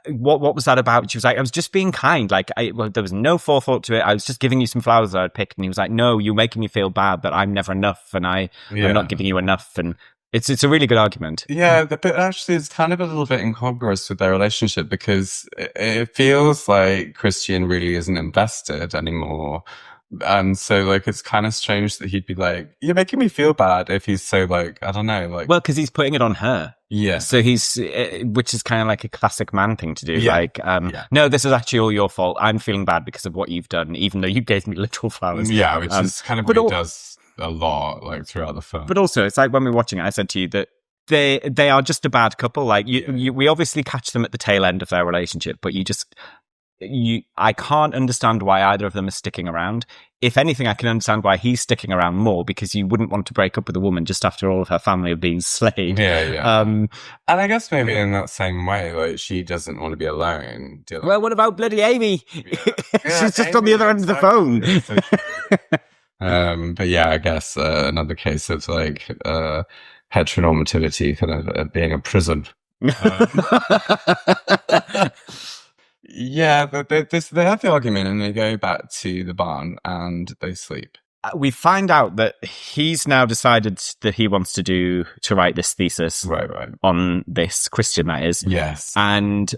what was that about? She was like, I was just being kind. Like, there was no forethought to it. I was just giving you some flowers that I'd picked. And he was like, no, you're making me feel bad that I'm never enough. And I'm not giving you enough. And it's a really good argument. Yeah, but actually it's kind of a little bit incongruous with their relationship, because it feels like Christian really isn't invested anymore. And so, like, it's kind of strange that he'd be like, you're making me feel bad, if he's so, like, I don't know, like... Well, because he's putting it on her. Yeah. So which is kind of like a classic man thing to do. Yeah. Like, no, this is actually all your fault. I'm feeling bad because of what you've done, even though you gave me literal flowers. Yeah, which is kind of what he does a lot, like, throughout the film. But also, it's like when we were watching it, I said to you that they are just a bad couple. Like, we obviously catch them at the tail end of their relationship, but I can't understand why either of them are sticking around. If anything, I can understand why he's sticking around more, because you wouldn't want to break up with a woman just after all of her family have been slain. Yeah. And I guess maybe in that same way, like, she doesn't want to be alone. Well, what about bloody Amy? She's just on the other end of the phone. But yeah, I guess another case of like heteronormativity kind of being a prison. Yeah, but they have the argument and they go back to the barn and they sleep. We find out that he's now decided that he wants to write this thesis on this Christian, that is. Yes. And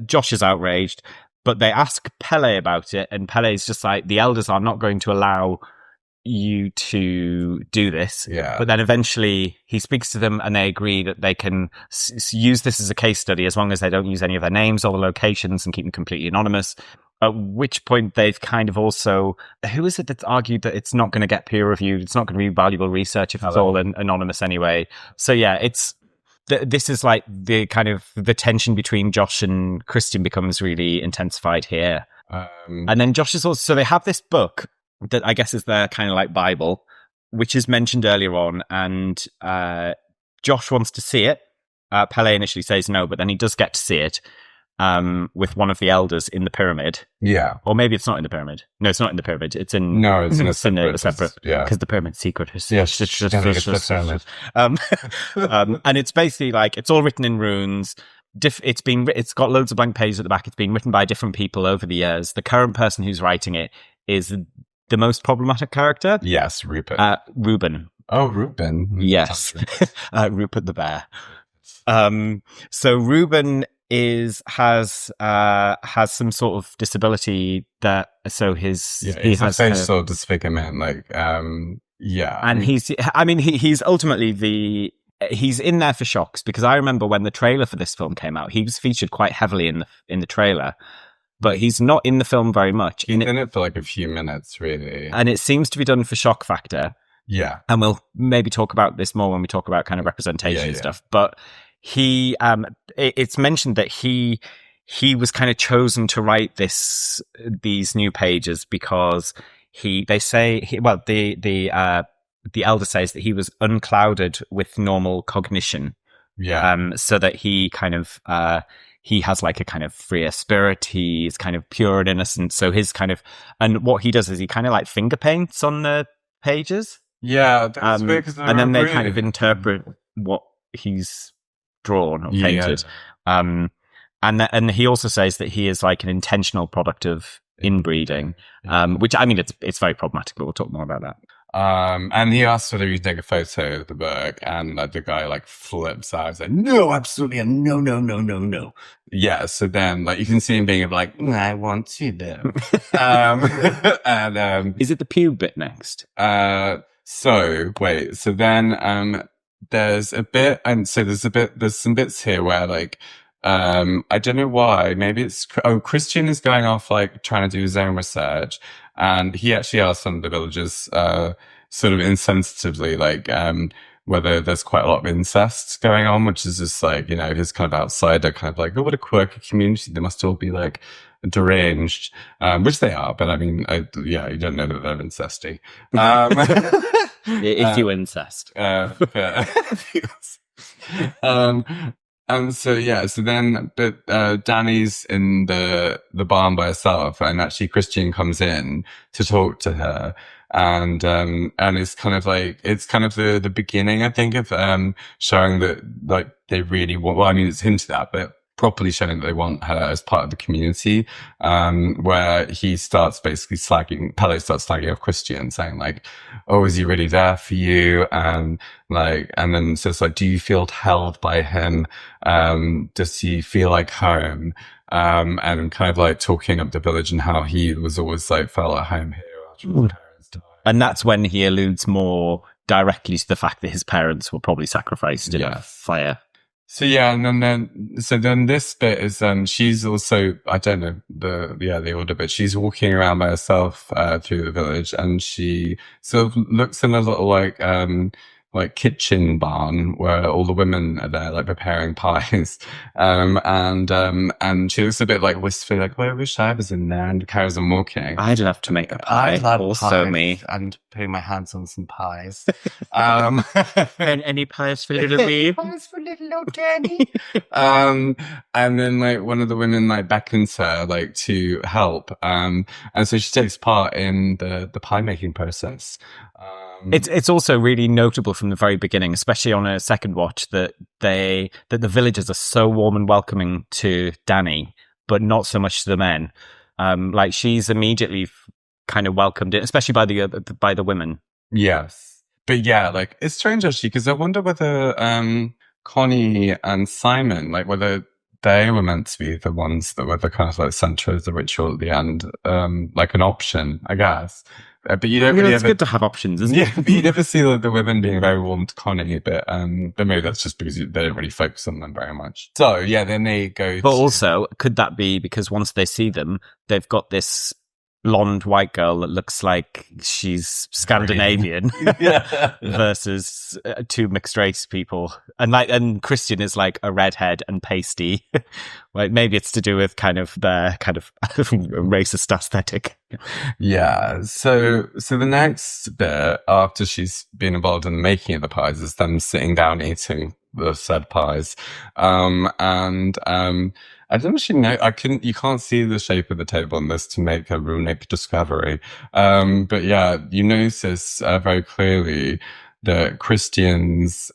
Josh is outraged, but they ask Pele about it, and Pele's just like, the elders are not going to allow you to do this. Yeah. But then eventually he speaks to them and they agree that they can use this as a case study as long as they don't use any of their names or the locations and keep them completely anonymous. At which point they've kind of also... Who is it that's argued that it's not going to get peer reviewed? It's not going to be valuable research if it's all anonymous anyway. So yeah, this is like the kind of the tension between Josh and Christian becomes really intensified here. And then Josh is also... So they have this book that I guess is their kind of like Bible, which is mentioned earlier on, and Josh wants to see it. Pele initially says no, but then he does get to see it with one of the elders in the pyramid. Yeah. Or maybe it's not in the pyramid. No, it's not in the pyramid. It's in... No, it's in a separate. Yeah. Because the pyramid's secret. Yeah, and it's basically like, it's all written in runes. It's got loads of blank pages at the back. It's been written by different people over the years. The current person who's writing it is the most problematic character. Yes, Rupert. Reuben. Oh, Reuben. Yes. Rupert the bear. So Reuben has some sort of disability that, so he has facial disfigurement, like, yeah. And he's ultimately he's in there for shocks, because I remember when the trailer for this film came out, he was featured quite heavily in the trailer. But he's not in the film very much. He's in it for like a few minutes, really. And it seems to be done for shock factor. Yeah. And we'll maybe talk about this more when we talk about kind of representation and stuff. But he, it's mentioned that he was kind of chosen to write these new pages because the elder says that he was unclouded with normal cognition. Yeah. So that he kind of, he has like a kind of freer spirit. He's kind of pure and innocent. So his kind of, and what he does is he kind of like finger paints on the pages. Yeah, that's weird, and then they kind of interpret what he's drawn or painted. And he also says that he is like an intentional product of inbreeding, which I mean it's very problematic, but we'll talk more about that. And he asks whether he's take a photo of the book, and the guy like flips out and says, "No, absolutely, no." Yeah, so then like you can see him being like, "I want to though." And is it the pube bit next? So then there's a bit, and so there's some bits here where like I don't know why, maybe it's Christian is going off like trying to do his own research, and he actually asked some of the villagers sort of insensitively like whether there's quite a lot of incest going on, which is just like, you know, his kind of outsider kind of like, oh, what a quirky community, they must all be like deranged, which they are, but I mean, you don't know that they're incesty. If you incest. And so then Danny's in the barn by herself, and actually Christian comes in to talk to her, and it's kind of the beginning, I think, of showing that like they really want, well, I mean it's hinted at, but properly showing that they want her as part of the community, where he starts basically Pele starts slagging off Christian, saying like, oh, is he really there for you? And then says like, do you feel held by him? Does he feel like home? And kind of like talking up the village and how he was always like felt at home here after his parents died. And that's when he alludes more directly to the fact that his parents were probably sacrificed in a fire. So yeah, and then this bit is she's also, I don't know the order, but she's walking around by herself through the village, and she sort of looks in a little like kitchen barn where all the women are there like preparing pies, and she looks a bit like wistful, like, well, I wish I was in there, and carries on walking. I'd have to make a pie. Also me. And putting my hands on some pies. And any pies for little me? Pies for little old Danny. And then like one of the women like beckons her like to help. And so she takes part in the pie making process. It's also really notable from the very beginning, especially on a second watch, that the villagers are so warm and welcoming to Danny, but not so much to the men. Like she's immediately kind of welcomed in, especially by the women. Yes, but yeah, like it's strange actually, because I wonder whether Connie and Simon, like whether they were meant to be the ones that were the kind of like center of the ritual at the end, like an option, I guess. But you don't really it's good to have options, isn't it? Yeah, but you never see the women being very warm to Connie, but maybe that's just because they don't really focus on them very much. So yeah, then they go. But also, could that be because once they see them, they've got this blonde white girl that looks like she's Scandinavian versus two mixed race people, and Christian is like a redhead and pasty. Like maybe it's to do with kind of their kind of racist aesthetic. Yeah. So the next bit after she's been involved in the making of the pies is them sitting down eating the said pies, I don't actually know. You can't see the shape of the table on this to make a runic discovery. But yeah, you notice very clearly that Christian's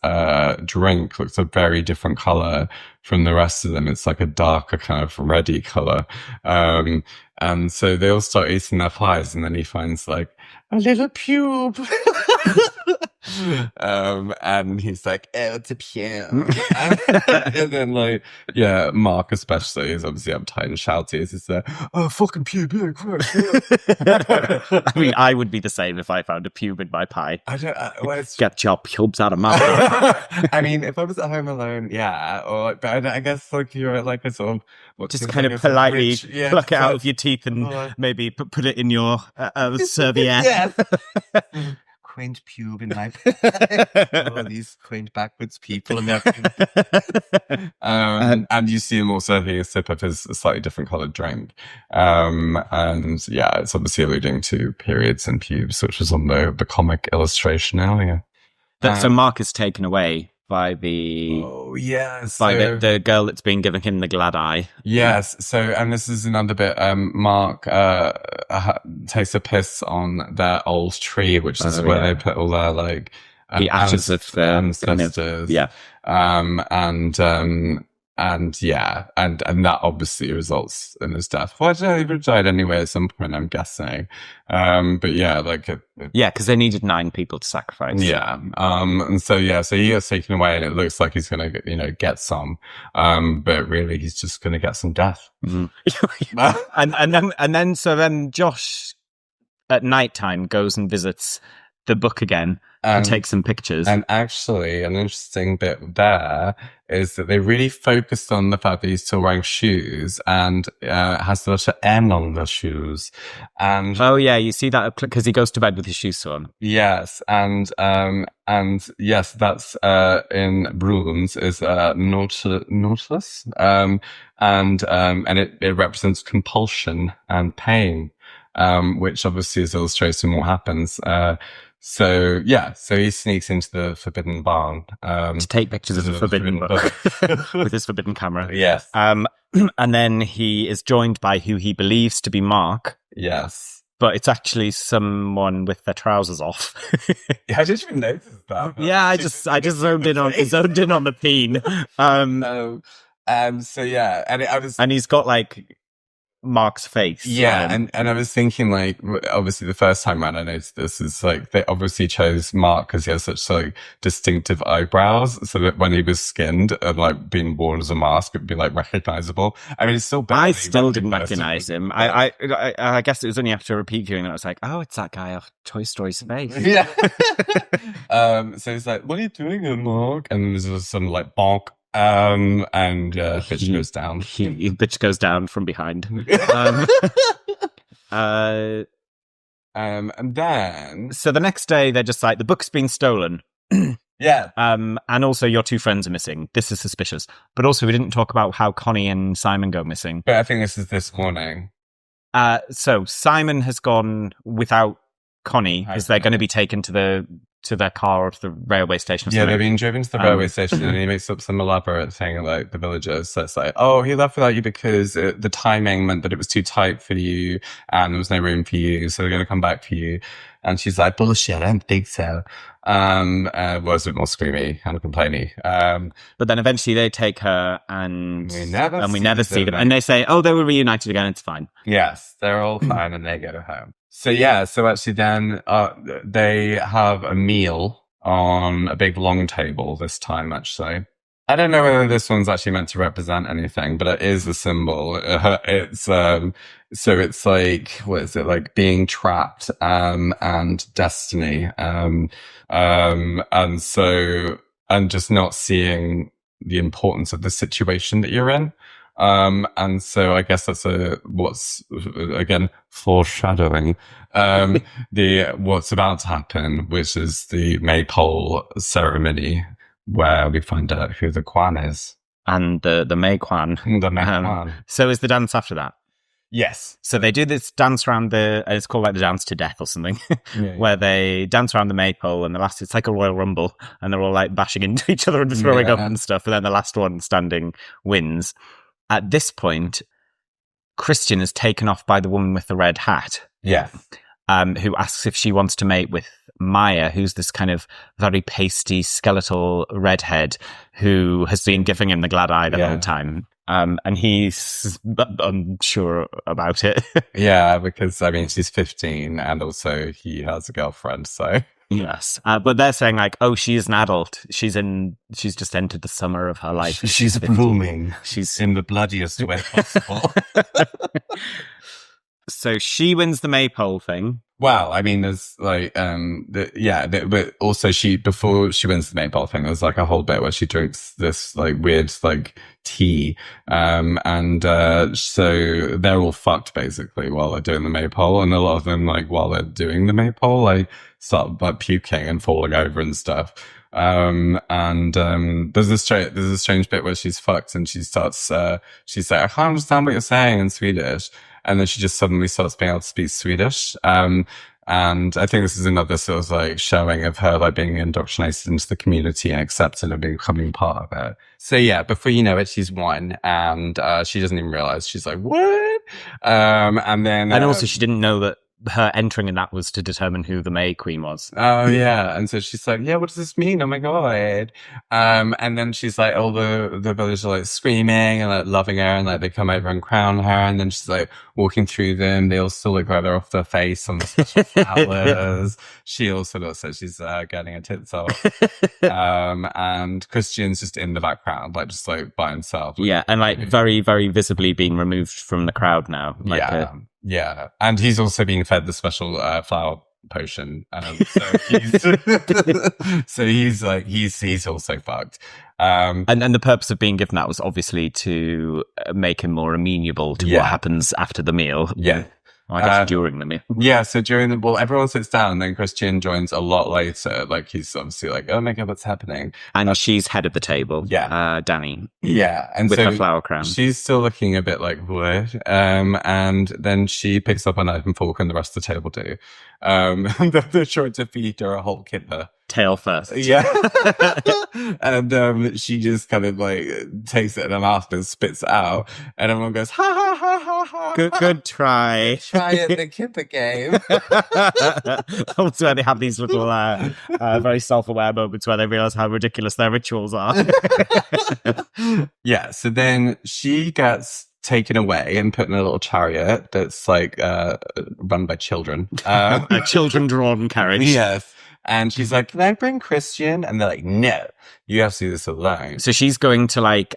drink looks a very different color from the rest of them. It's like a darker kind of reddy color. And so they all start eating their pies, and then he finds like a little pube. And he's like, oh, it's a pube. And then like, yeah, Mark especially is obviously uptight and shouty. He's like, oh, fucking pube. I mean, I would be the same if I found a pube in my pie. I don't, Get your pubes out of my mouth. I mean, if I was at home alone, yeah. Or like, but I guess like you're at like a sort of, just kind of politely pluck it out of your teeth and maybe put it in your serviette. Yes. quaint pube in my oh, these quaint backwards people and and you see him also having a sip of his slightly different coloured drink. And yeah, it's obviously alluding to periods and pubes, which was on the comic illustration earlier. So Mark is taken away by the the girl that's been giving him the glad eye. Yes. So, and this is another bit. Mark takes a piss on their old tree, which is where they put all their like the ashes of their ancestors. And that obviously results in his death. Well, he would have died anyway at some point, I'm guessing. But yeah, like because they needed 9 people to sacrifice. Yeah. And so he gets taken away, and it looks like he's gonna, get some. But really, he's just gonna get some death. Mm-hmm. and then Josh at nighttime goes and visits the book again and take some pictures. And actually, an interesting bit there is that they really focused on the fact that he's still wearing shoes and has the letter N on the shoes. And you see that because he goes to bed with his shoes on. Yes, and yes, that's in Bruins is nautilus, and it represents compulsion and pain, which obviously is illustrating what happens. So he sneaks into the Forbidden Barn to take pictures of the Forbidden Book with his forbidden camera. Yes. And then he is joined by who he believes to be Mark. Yes. But it's actually someone with their trousers off. I didn't even notice that. Yeah, I just zoned in on the peen. And he's got like Mark's face. Yeah, and I was thinking, like, obviously the first time around I noticed this is like they obviously chose Mark because he has such like distinctive eyebrows, so that when he was skinned and like being worn as a mask, it'd be like recognizable. I mean, it's still bad. I still didn't recognize him. I guess it was only after a repeat viewing that I was like, oh, it's that guy off Toy Story's face. Yeah. So he's like, "What are you doing here, Mark?" And there's some like bonk. Bitch goes down. Bitch goes down from behind. And then so the next day they're just like, the book's been stolen. Yeah. And also your 2 friends are missing. This is suspicious. But also we didn't talk about how Connie and Simon go missing. But I think this is this morning. So Simon has gone without Connie because they're going to be taken to their car or to the railway station or something. Yeah, they've been driven to the railway station and he makes up some elaborate thing like the villagers. So it's like, oh, he left without you because the timing meant that it was too tight for you and there was no room for you, so they're going to come back for you. And she's like, bullshit, I don't think so. Was a bit more screamy and complainy. But then eventually they take her and we never see them. Like, and they say, oh, they were reunited again, it's fine. Yes, they're all fine and they go home. So actually then they have a meal on a big long table this time, actually. I don't know whether this one's actually meant to represent anything, but it is a symbol. It's so it's like, what is it, like being trapped and destiny, and just not seing the importance of the situation that you're in. And so I guess that's what's again foreshadowing what's about to happen, which is the maypole ceremony where we find out who the Kwan is. And the May Kwan. The May Kwan. So is the dance after that? Yes. So they do this dance around it's called like the dance to death or something, where they dance around the maypole and it's like a Royal Rumble and they're all like bashing into each other and throwing up and stuff. And then the last one standing wins. At this point, Christian is taken off by the woman with the red hat. Yeah. Who asks if she wants to mate with Maya, who's this kind of very pasty, skeletal redhead who has been giving him the glad eye the whole time. And he's unsure about it. Yeah, because, I mean, she's 15 and also he has a girlfriend, so... Yes, but they're saying like, oh, she's an adult. She's just entered the summer of her life. She's blooming. She's in the bloodiest way possible. So she wins the maypole thing. Well, I mean, there's like, but also before she wins the maypole thing, there's like a whole bit where she drinks this like weird, like tea. So they're all fucked basically while they're doing the maypole. And a lot of them, like, while they're doing the maypole, like, start like puking and falling over and stuff. There's a strange bit where she's fucked and she's like, I can't understand what you're saying in Swedish. And then she just suddenly starts being able to speak Swedish. And I think this is another sort of like showing of her like being indoctrinated into the community and accepted and becoming part of it. So yeah, before you know it, she's won, and she doesn't even realize. She's like, what? And also she didn't know that her entering in that was to determine who the May Queen was. Oh yeah, and so she's like, yeah, what does this mean? Oh my god. And then she's like, all the villagers are like screaming and like loving her, and like they come over and crown her, and then she's like walking through them. They all still look like they're off their face on the special flowers. She also looks like she's getting her tits off. And Christian's just in the background, like just like by himself. Yeah, and like very, very visibly being removed from the crowd now. Like yeah, and he's also being fed the special flower potion. So he's also fucked. And the purpose of being given that was obviously to make him more amenable to what happens after the meal. Yeah. I guess during the meal. Yeah, so everyone sits down, and then Christian joins a lot later. Like, he's obviously like, oh my god, what's happening? And she's head of the table. Yeah. Danny. Yeah. And with so her flower crown. She's still looking a bit like, what? And then she picks up a knife and fork, and the rest of the table do. And they're trying to feed her a whole kipper. Tail first. Yeah. And she just kind of like takes it in her mouth and spits it out, and everyone goes, ha ha ha ha ha. Good try. Try it in the kipper game. Also, where they have these little very self-aware moments where they realize how ridiculous their rituals are. Yeah, so then she gets taken away and put in a little chariot that's like run by children. A children-drawn carriage. Yes. And she's like, can I bring Christian? And they're like, no, you have to do this alone. So she's going to like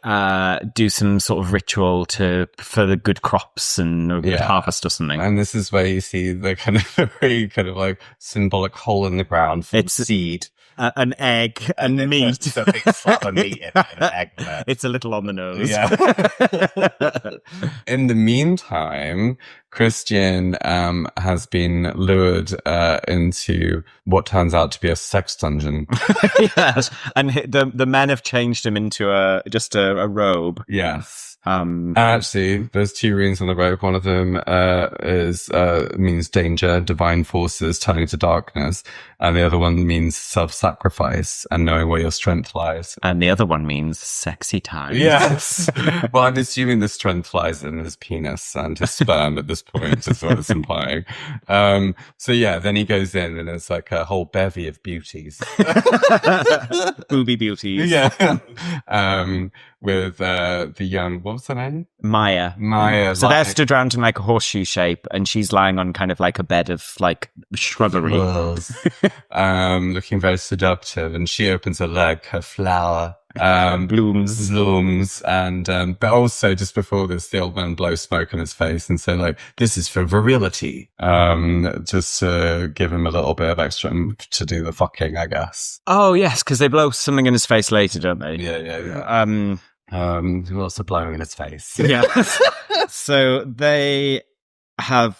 do some sort of ritual for the good crops and a good harvest or something. And this is where you see the kind of very kind of like symbolic hole in the ground for seed. An egg and meat. It's a big slab of meat in an egg there. It's a little on the nose. Yeah. In the meantime, Christian has been lured into what turns out to be a sex dungeon. Yes, and the men have changed him into just a robe. Yes. Actually, there's two runes on the robe. One of them means danger, divine forces turning to darkness, and the other one means self-sacrifice and knowing where your strength lies. And the other one means sexy time. Yes. Well, I'm assuming the strength lies in his penis and his sperm at this point, is what it's implying. So yeah, then he goes in, and it's like a whole bevy of beauties. Booby beauties. Yeah. With the young, what was her name? Maya. So they're stood around in like a horseshoe shape, and she's lying on kind of like a bed of like shrubbery. Looking very seductive, and she opens her leg, her flower. Blooms. And but also just before this, the old man blows smoke on his face and say like, this is for virility. Just to give him a little bit of extra to do the fucking, I guess. Oh yes, because they blow something in his face later, don't they? Yeah. Lots of blowing in his face. Yeah. So they have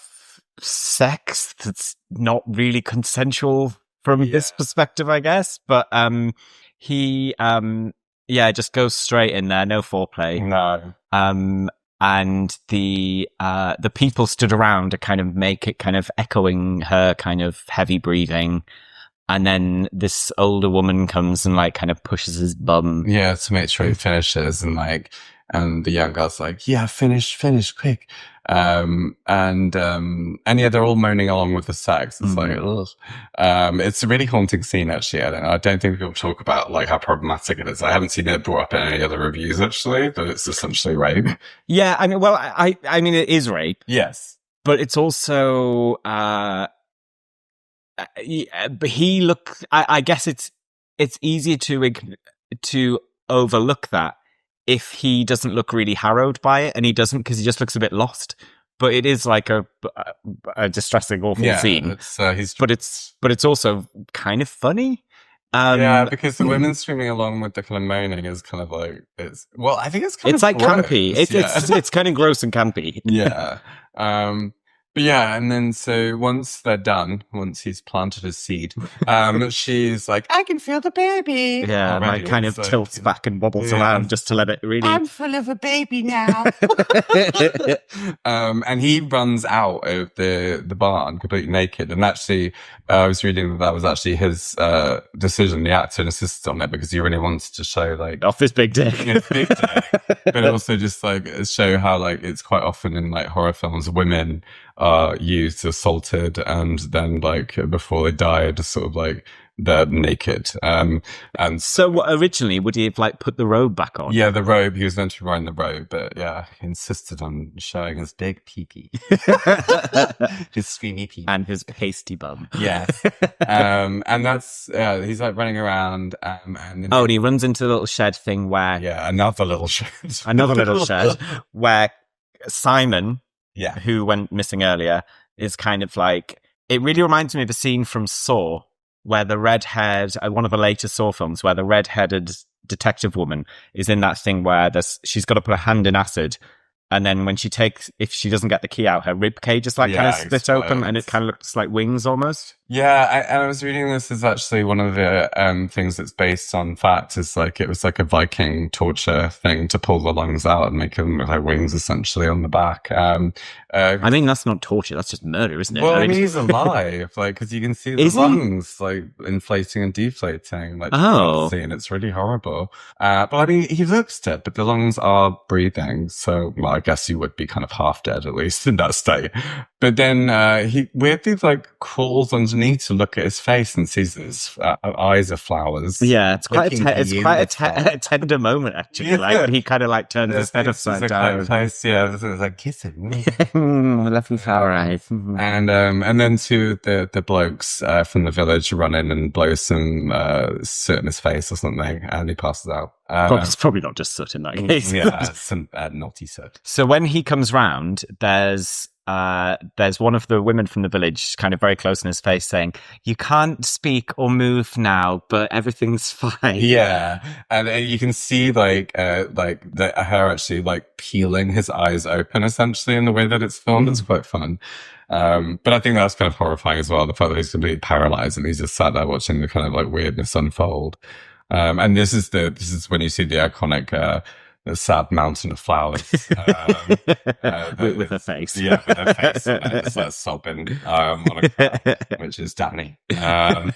sex that's not really consensual from his perspective, I guess. But he just goes straight in there, no foreplay. No. And the people stood around to kind of make it kind of echoing her kind of heavy breathing. And then this older woman comes and like kind of pushes his bum. Yeah, to make sure he finishes, and the young girl's like, yeah, finish quick. And they're all moaning along with the sex. It's like, ugh. It's a really haunting scene, actually. I don't think people talk about like how problematic it is. I haven't seen it brought up in any other reviews, actually, but it's essentially rape. Yeah, I mean, well, I mean, it is rape. Yes. But it's also, but I guess it's easier to overlook that if he doesn't look really harrowed by it, and he doesn't, because he just looks a bit lost. but it is like a distressing, awful scene. It's but it's also kind of funny. Yeah, because the women screaming along with the kind of moaning is kind of like I think it's kind it's of like gross. campy. It's kind of gross and campy. Yeah. But yeah, and then so once they're done, once he's planted his seed, she's like, I can feel the baby. Yeah, and like kind of tilts back and wobbles around just to let it really. I'm full of a baby now. And he runs out of the barn completely naked. And actually, I was reading that was actually his decision. The actor insisted on it because he really wanted to show like off this big dick. His big dick. But also just like show how like it's quite often in like horror films, women are used, assaulted, and then like before they die, just sort of like they're naked. And so originally, would he have like put the robe back on? Yeah, the robe. He was meant to be wearing the robe, but yeah, he insisted on showing his big pee-pee, his screamy pee, and his pasty bum. Yes. And that's he's like running around, and and he runs into the little shed thing where another little shed, where Simon. Yeah. Who went missing earlier is kind of like, it really reminds me of a scene from Saw where the red-haired, one of the later Saw films, where the red-headed detective woman is in that thing where she's got to put her hand in acid. And then when if she doesn't get the key out, her rib cage is like kind of split open and it kind of looks like wings almost. Yeah, I was reading this is actually one of the things that's based on fact. Is like it was like a Viking torture thing to pull the lungs out and make them look like wings essentially on the back. I mean, that's not torture, that's just murder, isn't it? Well, I mean, he's alive, like, because you can see the lungs like inflating and deflating, like, and it's really horrible. But I mean, he looks dead, but the lungs are breathing, so well, I guess you would be kind of half dead at least in that state. But then he weirdly like crawls underneath to look at his face and sees his eyes are flowers. Yeah, it's quite a tender moment actually. Like when he kind of like turns his head upside down. It's like kiss him. Lovely flower eyes. And then to the blokes from the village run in and blow some soot in his face or something, and he passes out. It's probably not just soot in that case. Yeah, some naughty soot. So when he comes round, there's one of the women from the village kind of very close in his face saying, you can't speak or move now, but everything's fine. Yeah. And you can see her actually like peeling his eyes open essentially in the way that it's filmed. It's quite fun. But I think that's kind of horrifying as well. The fact that he's completely paralyzed and he's just sat there watching the kind of like weirdness unfold. And this is when you see the iconic, the sad mountain of flowers with her face. Yeah, with her face. And it's like sobbing on a crowd, which is Danny. So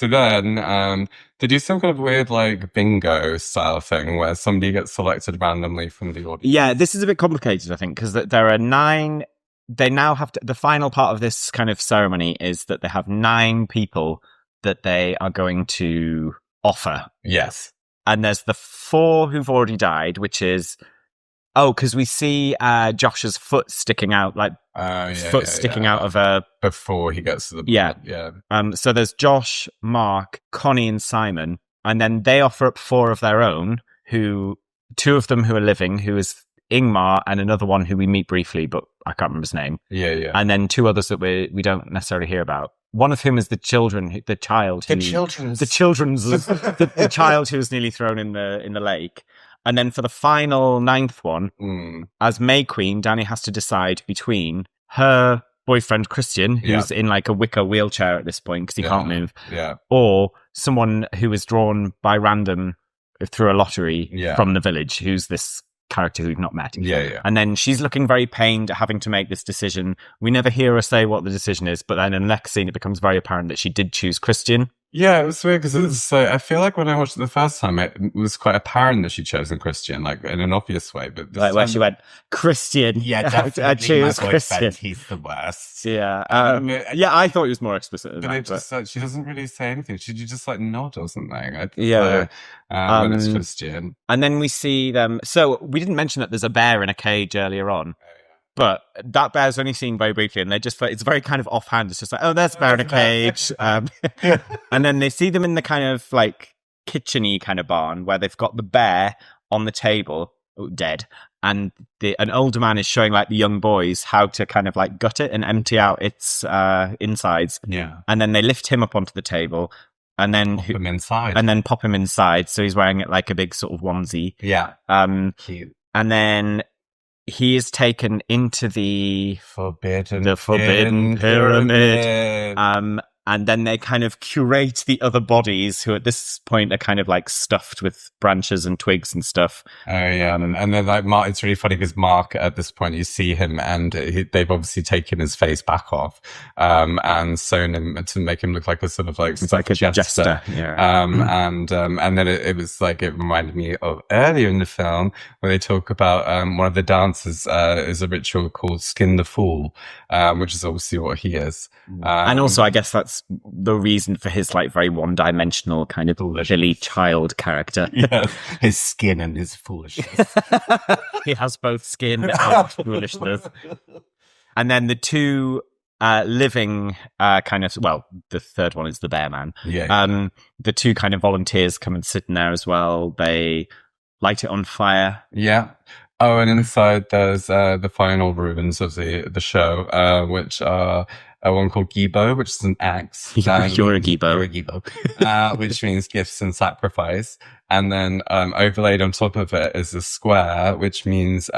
then they do some kind of weird like bingo style thing where somebody gets selected randomly from the audience. Yeah, this is a bit complicated, I think, because there are 9. They now have to. The final part of this kind of ceremony is that they have 9 people that they are going to offer. Yes. And there's the 4 who've already died, which is, because we see Josh's foot sticking out, like sticking out of a... Before he gets to the... Yeah. So there's Josh, Mark, Connie and Simon, and then they offer up 4 of their own, 2 of them who are living, who is Ingmar and another one who we meet briefly, but I can't remember his name. Yeah. And then 2 others that we don't necessarily hear about. One of whom is the child who was nearly thrown in the lake. And then for the final 9th one, as May Queen, Danny has to decide between her boyfriend Christian, who's in like a wicker wheelchair at this point because he can't move, or someone who is drawn by random through a lottery from the village, who's this character who we've not met. And then she's looking very pained at having to make this decision. We never hear her say what the decision is, but then in the next scene it becomes very apparent that she did choose Christian. Yeah, it was weird because it's I feel like when I watched it the first time, it was quite apparent that she'd chosen Christian, like in an obvious way. But like where she went, Christian. Yeah, definitely. I choose Christian. He's the worst. Yeah, I thought it was more explicit than that. But she doesn't really say anything. She just like nod or something. When it's Christian. And then we see them. So we didn't mention that there's a bear in a cage earlier on. But that bear's only seen very briefly, and it's very kind of offhand. It's just like, oh, there's a bear in a cage. And then they see them in the kind of like kitchen-y kind of barn where they've got the bear on the table dead. And an older man is showing like the young boys how to kind of like gut it and empty out its insides. Yeah. And then they lift him up onto the table and then Pop him inside. And then pop him inside. So he's wearing like a big sort of onesie. Yeah. Cute. And then he is taken into the Forbidden Pyramid. And then they kind of curate the other bodies who at this point are kind of like stuffed with branches and twigs and stuff. Oh, yeah. And then like Mark, it's really funny because Mark, at this point, you see him and they've obviously taken his face back off and sewn him to make him look like a sort of like, it's like a jester. Yeah. And then it was like, it reminded me of earlier in the film where they talk about one of the dances is a ritual called Skin the Fool, which is obviously what he is. And also, I guess that's the reason for his like very one-dimensional kind of silly child character. Yeah, his skin and his foolishness. He has both skin and foolishness. And then the two living kind of, well, the third one is the bear man. Yeah. The two kind of volunteers come and sit in there as well. They light it on fire. Yeah. Oh, and inside there's the final ruins of the show, which are one called Gibo, which is an axe. You're a Gibo. You're a Gibo. Which means gifts and sacrifice. And then overlaid on top of it is a square, which means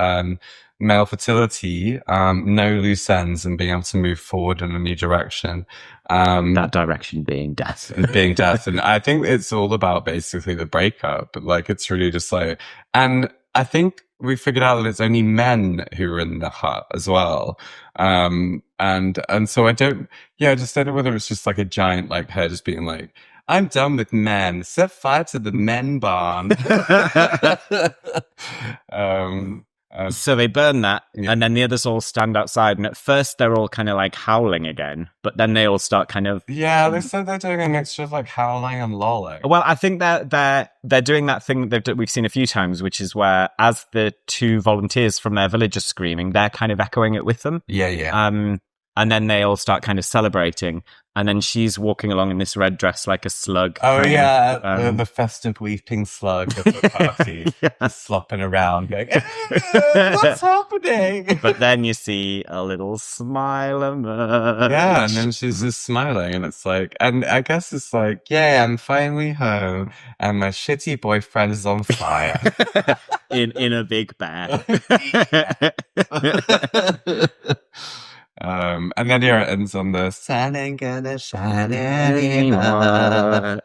male fertility, no loose ends, and being able to move forward in a new direction. That direction being death. And I think it's all about basically the breakup. But like, it's really just like, and I think we figured out that it's only men who are in the hut as well. And so I don't know whether it's just like a giant, like her just being like, I'm done with men, set fire to the men barn. So they burn that, and then the others all stand outside, and at first they're all kind of like howling again, but then they all start kind of... Yeah, they said they're doing a mixture of like howling and lolling. Well, I think they're doing that thing that we've seen a few times, which is where as the two volunteers from their village are screaming, they're kind of echoing it with them. Yeah. And then they all start kind of celebrating. And then she's walking along in this red dress like a slug. Oh, yeah. The festive weeping slug of the party. Just slopping around going, what's happening? But then you see a little smile emerge. Yeah, and then she's just smiling. And it's like, and I guess it's like, yeah, I'm finally home. And my shitty boyfriend is on fire. in a big bear. And then here it ends on the sun ain't gonna shine anymore.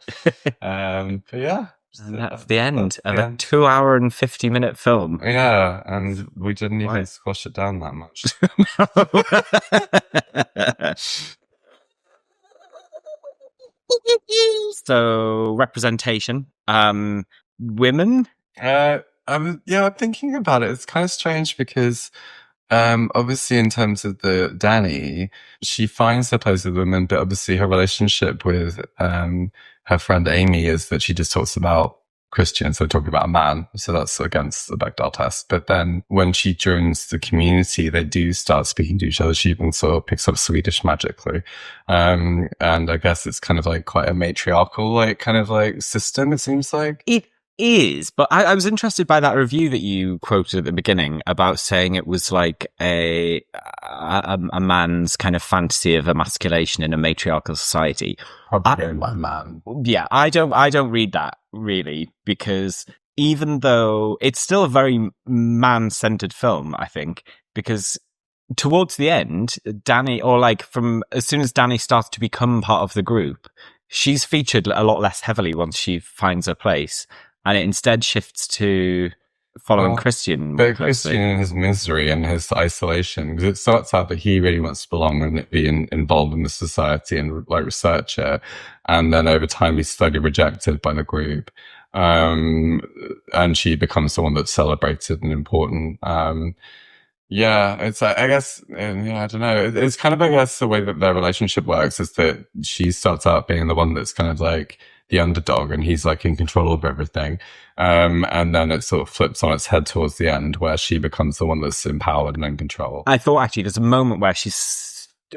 But yeah. And that's the end of a 2 hour and 50-minute film. Yeah, and we didn't even squash it down that much. So, representation. Women? I'm thinking about it. It's kind of strange because obviously in terms of the Danny, she finds her place with women, but obviously her relationship with her friend Amy is that she just talks about Christians, so talking about a man, so that's against the Bechdel test. But then when she joins the community, they do start speaking to each other. She even sort of picks up Swedish magically, and I guess it's kind of like quite a matriarchal like kind of like system, it seems like. It is, but I was interested by that review that you quoted at the beginning about saying it was like a man's kind of fantasy of emasculation in a matriarchal society. Probably one man. Yeah, I don't read that really, because even though it's still a very man-centered film, I think, because towards the end, Danny, or like from as soon as Danny starts to become part of the group, she's featured a lot less heavily once she finds her place. And it instead shifts to following Christian. But Christian in his misery and his isolation, because it starts out that he really wants to belong and be involved in the society and like research it. And then over time, he's slowly rejected by the group. And she becomes the one that's celebrated and important. Yeah, it's I guess, I don't know. It's kind of, I guess, the way that their relationship works is that she starts out being the one that's kind of like the underdog and he's like in control of everything. And then it sort of flips on its head towards the end where she becomes the one that's empowered and in control. I thought actually there's a moment where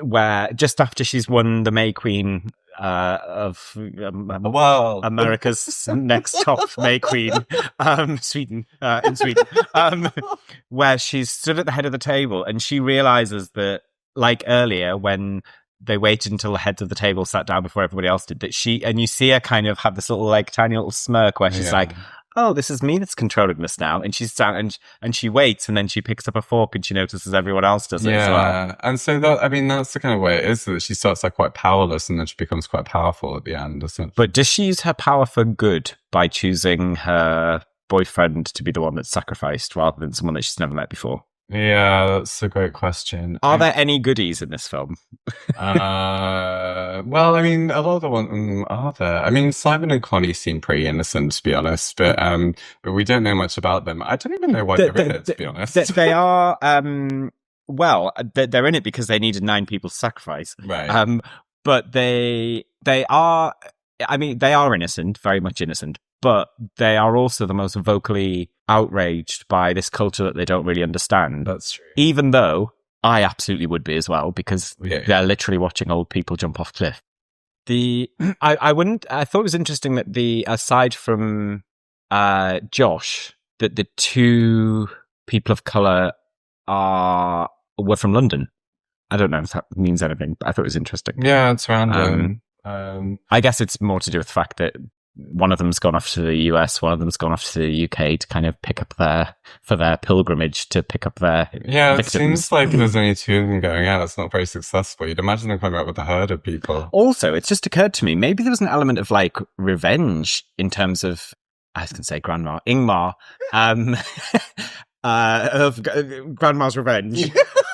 where just after she's won the May Queen Well, America's next top May Queen, Sweden, in Sweden, where she's stood at the head of the table and she realizes that, like earlier when they waited until the heads of the table sat down before everybody else did, that you see her kind of have this little like tiny little smirk where she's like, oh, this is me that's controlling this now. And she's down and she waits and then she picks up a fork and she notices everyone else does it as well. And so that's the kind of way it is, that she starts like quite powerless and then she becomes quite powerful at the end. But does she use her power for good by choosing her boyfriend to be the one that's sacrificed rather than someone that she's never met before? Yeah, that's a great question. Are there any goodies in this film? Well, I mean, a lot of the ones are there. I mean, Simon and Connie seem pretty innocent, to be honest, but we don't know much about them. I don't even know why they're in it, to be honest. They are, well, they're in it because they needed 9 people to sacrifice. Right. But they are, I mean, they are innocent, very much innocent, but they are also the most vocally outraged by this culture that they don't really understand. That's true. Even though I absolutely would be as well, because they're literally watching old people jump off cliff. I thought it was interesting that aside from Josh, that the 2 people of colour were from London. I don't know if that means anything, but I thought it was interesting. Yeah, it's random. I guess it's more to do with the fact that one of them's gone off to the US, one of them's gone off to the UK to kind of pick up for their pilgrimage to pick up their victims. It seems like there's only 2 of them going out. That's not very successful. You'd imagine them coming out with a herd of people. Also, it's just occurred to me, maybe there was an element of like revenge in terms of, I was going to say Grandma, Ingmar, of Grandma's revenge,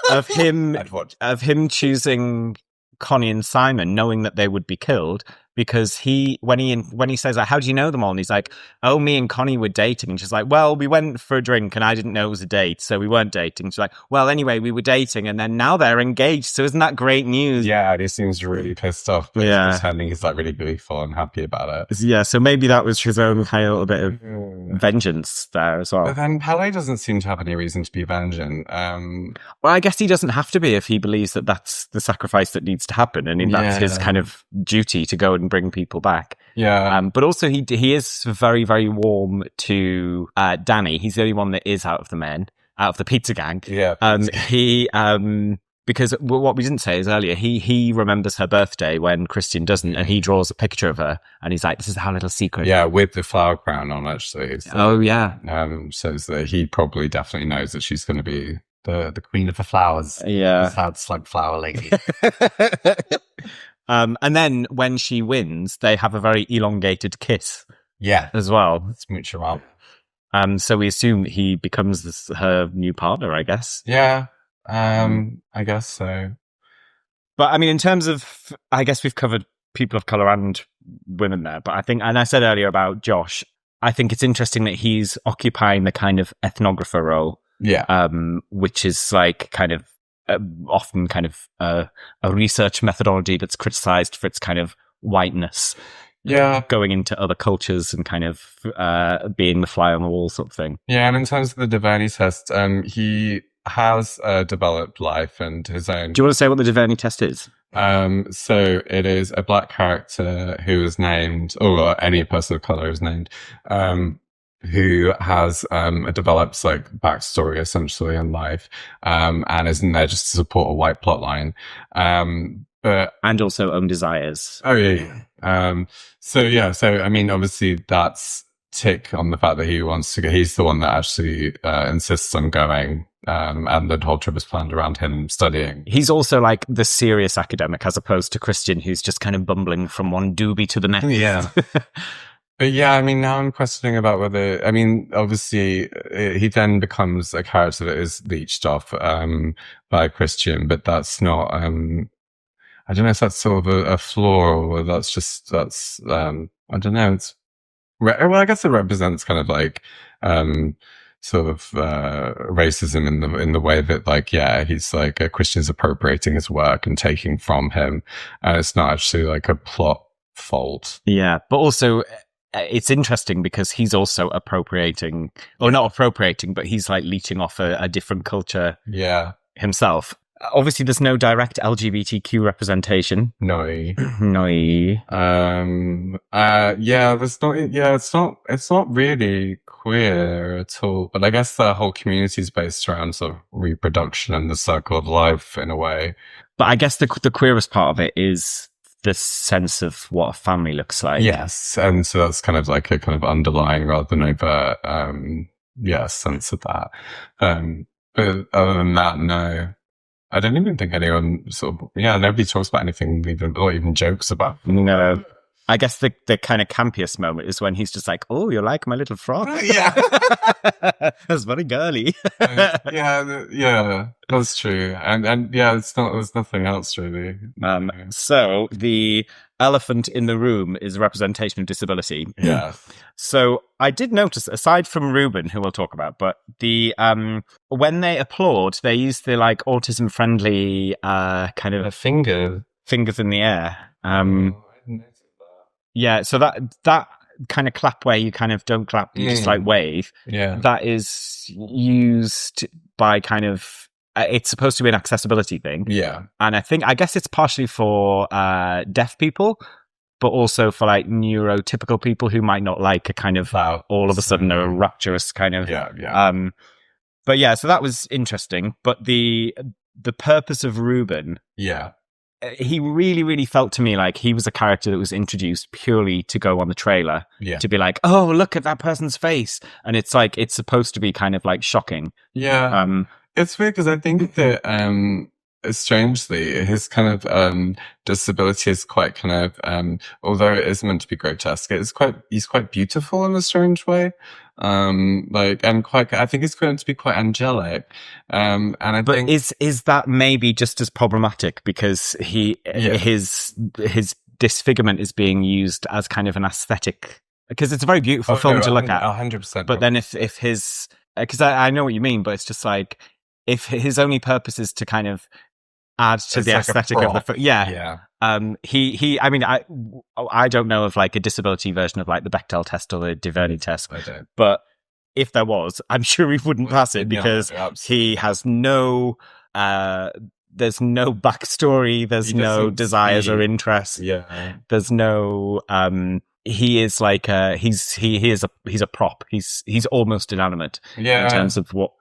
of him choosing Connie and Simon, knowing that they would be killed, because when he says like, how do you know them all, and he's like, oh, me and Connie were dating, and she's like, well, we went for a drink and I didn't know it was a date, so we weren't dating. She's like, well, anyway, we were dating and then now they're engaged, so isn't that great news? Yeah, he seems really pissed off, but he's pretending he's like really gleeful and happy about it. Yeah, so maybe that was his own kind of little bit of vengeance there as well. But then Pele doesn't seem to have any reason to be vengeant. Well, I guess he doesn't have to be if he believes that that's the sacrifice that needs to happen, and that's his kind of duty to go and bring people back. Yeah. But also he is very, very warm to Danny. He's the only one that is out of the pizza gang. Yeah. He because what we didn't say is earlier, he remembers her birthday when Christian doesn't, and he draws a picture of her and he's like, this is our little secret. Yeah, with the flower crown on, actually. So, oh yeah. So that he probably definitely knows that she's going to be the queen of the flowers. Yeah. The sad slug flower lady. And then when she wins, they have a very elongated kiss. Yeah. As well. Smooch her up. So we assume he becomes her new partner, I guess. Yeah. I guess so. But I mean, in terms of, I guess we've covered people of colour and women there, but I think, and I said earlier about Josh, I think it's interesting that he's occupying the kind of ethnographer role. Yeah. Which is like kind of often kind of a research methodology that's criticised for its kind of whiteness. Yeah. Going into other cultures and kind of being the fly on the wall sort of thing. Yeah, and in terms of the Duvernay test, he has a developed life and his own. Do you want to say what the Duvernay test is? So it is a black character who is named, or any person of color is named, who has a developed like backstory essentially in life, and isn't there just to support a white plotline. And also own desires. Oh yeah. So I mean, obviously that's tick on the fact that he wants to go. He's the one that actually insists on going, and the whole trip is planned around him studying. He's also like the serious academic, as opposed to Christian, who's just kind of bumbling from one doobie to the next. Yeah. But yeah, I mean, now I'm questioning about whether, I mean, obviously he then becomes a character that is leached off by Christian, but that's not, I don't know if that's sort of a flaw, or I don't know. Well, I guess it represents kind of like, sort of, racism in the way that like, yeah, he's like, Christian's appropriating his work and taking from him. And it's not actually like a plot fault. Yeah. But also it's interesting because he's also appropriating, or not appropriating, but he's like leeching off a different culture. Yeah. Himself. Obviously, there's no direct LGBTQ representation. No. No. There's not, it's not really queer at all, but I guess the whole community is based around sort of reproduction and the circle of life in a way. But I guess the queerest part of it is the sense of what a family looks like. Yes. And so that's kind of like a kind of underlying rather than overt, sense of that. But other than that, no. I don't even think anyone nobody talks about anything or even jokes about. No. I guess the kind of campiest moment is when he's just like, "Oh, you like my little frock?" Yeah. That's very girly. Yeah, that's true. And yeah, there's nothing else really. So the elephant in the room is a representation of disability. Yeah. So I did notice, aside from Ruben, who we'll talk about, but the when they applaud, they use the like autism friendly kind of fingers in the air. I didn't notice that. Yeah, so that kind of clap where you kind of don't clap, you just like wave. Yeah. That is used by kind of, it's supposed to be an accessibility thing. Yeah. And I guess it's partially for deaf people, but also for like neurotypical people who might not like a kind of all of a sudden a rapturous kind of. Yeah. But yeah, so that was interesting. But the purpose of Ruben. Yeah. He really, really felt to me like he was a character that was introduced purely to go on the trailer, to be like, oh, look at that person's face. And it's like, it's supposed to be kind of like shocking. Yeah. It's weird because I think that, strangely, his kind of, disability is quite kind of, although it is meant to be grotesque, he's quite beautiful in a strange way. I think he's going to be quite angelic. But is that maybe just as problematic because his disfigurement is being used as kind of an aesthetic, because it's a very beautiful film to look at. 100%. But then if his, because I know what you mean, but it's just like, if his only purpose is to kind of add to the aesthetic of the film. Yeah. I mean, I don't know of like a disability version of like the Bechdel test or the DeVerney test, I don't. But if there was, I'm sure he wouldn't pass it because he has no, there's no backstory, there's no desires or interests. Yeah. There's no, he is like he's a prop. He's almost inanimate in terms of what.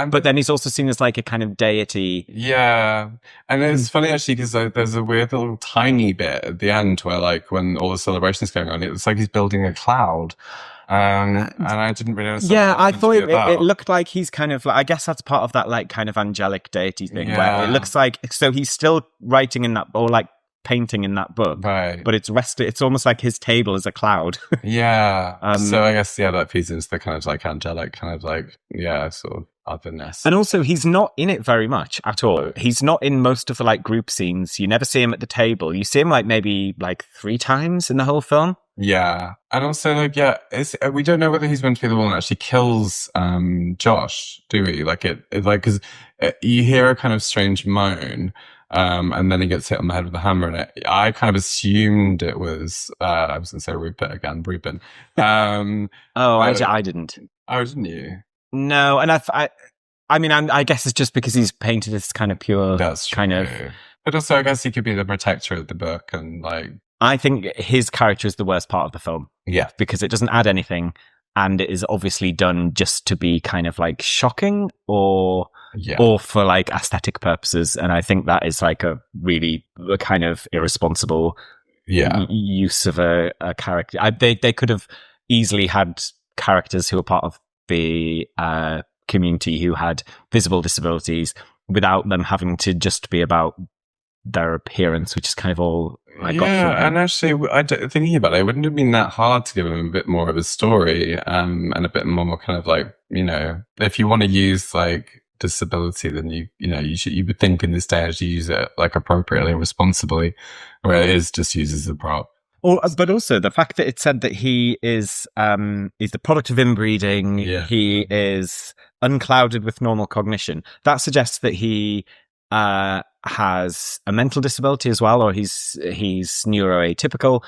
But then he's also seen as like a kind of deity. Yeah. And it's funny actually because there's a weird little tiny bit at the end where like when all the celebration's going on, it's like he's building a cloud. And I didn't really understand. Yeah, I thought it looked like he's kind of like, I guess that's part of that like kind of angelic deity thing where it looks like, so he's still writing in that, or like painting in that book, right? But it's almost like his table is a cloud. Yeah. So I guess that feeds into the kind of like angelic kind of like sort of otherness. And also he's not in it very much at all. He's not in most of the like group scenes. You never see him at the table. You see him like maybe like 3 times in the whole film. Yeah. And also like we don't know whether he's meant to be the one that actually kills Josh, do we? Like it like, because you hear a kind of strange moan. And then he gets hit on the head with a hammer, and I kind of assumed it was, I was going to say Ruben. I didn't. Oh, didn't you? No, and I mean, I guess it's just because he's painted as kind of pure, that's kind of. But also, I guess he could be the protector of the book, and like. I think his character is the worst part of the film. Yeah, because it doesn't add anything, and it is obviously done just to be kind of like shocking or for like aesthetic purposes. And I think that is like a really kind of irresponsible use of a character. They could have easily had characters who are part of the community who had visible disabilities without them having to just be about their appearance, which is kind of all I got from them. And actually, thinking about it, it wouldn't have been that hard to give him a bit more of a story and a bit more kind of like, if you want to use like disability, then you would think in this day as you use it like appropriately and responsibly, where it is just used as a prop. But also the fact that it said that he is the product of inbreeding, he is unclouded with normal cognition. That suggests that he has a mental disability as well, or he's neuroatypical.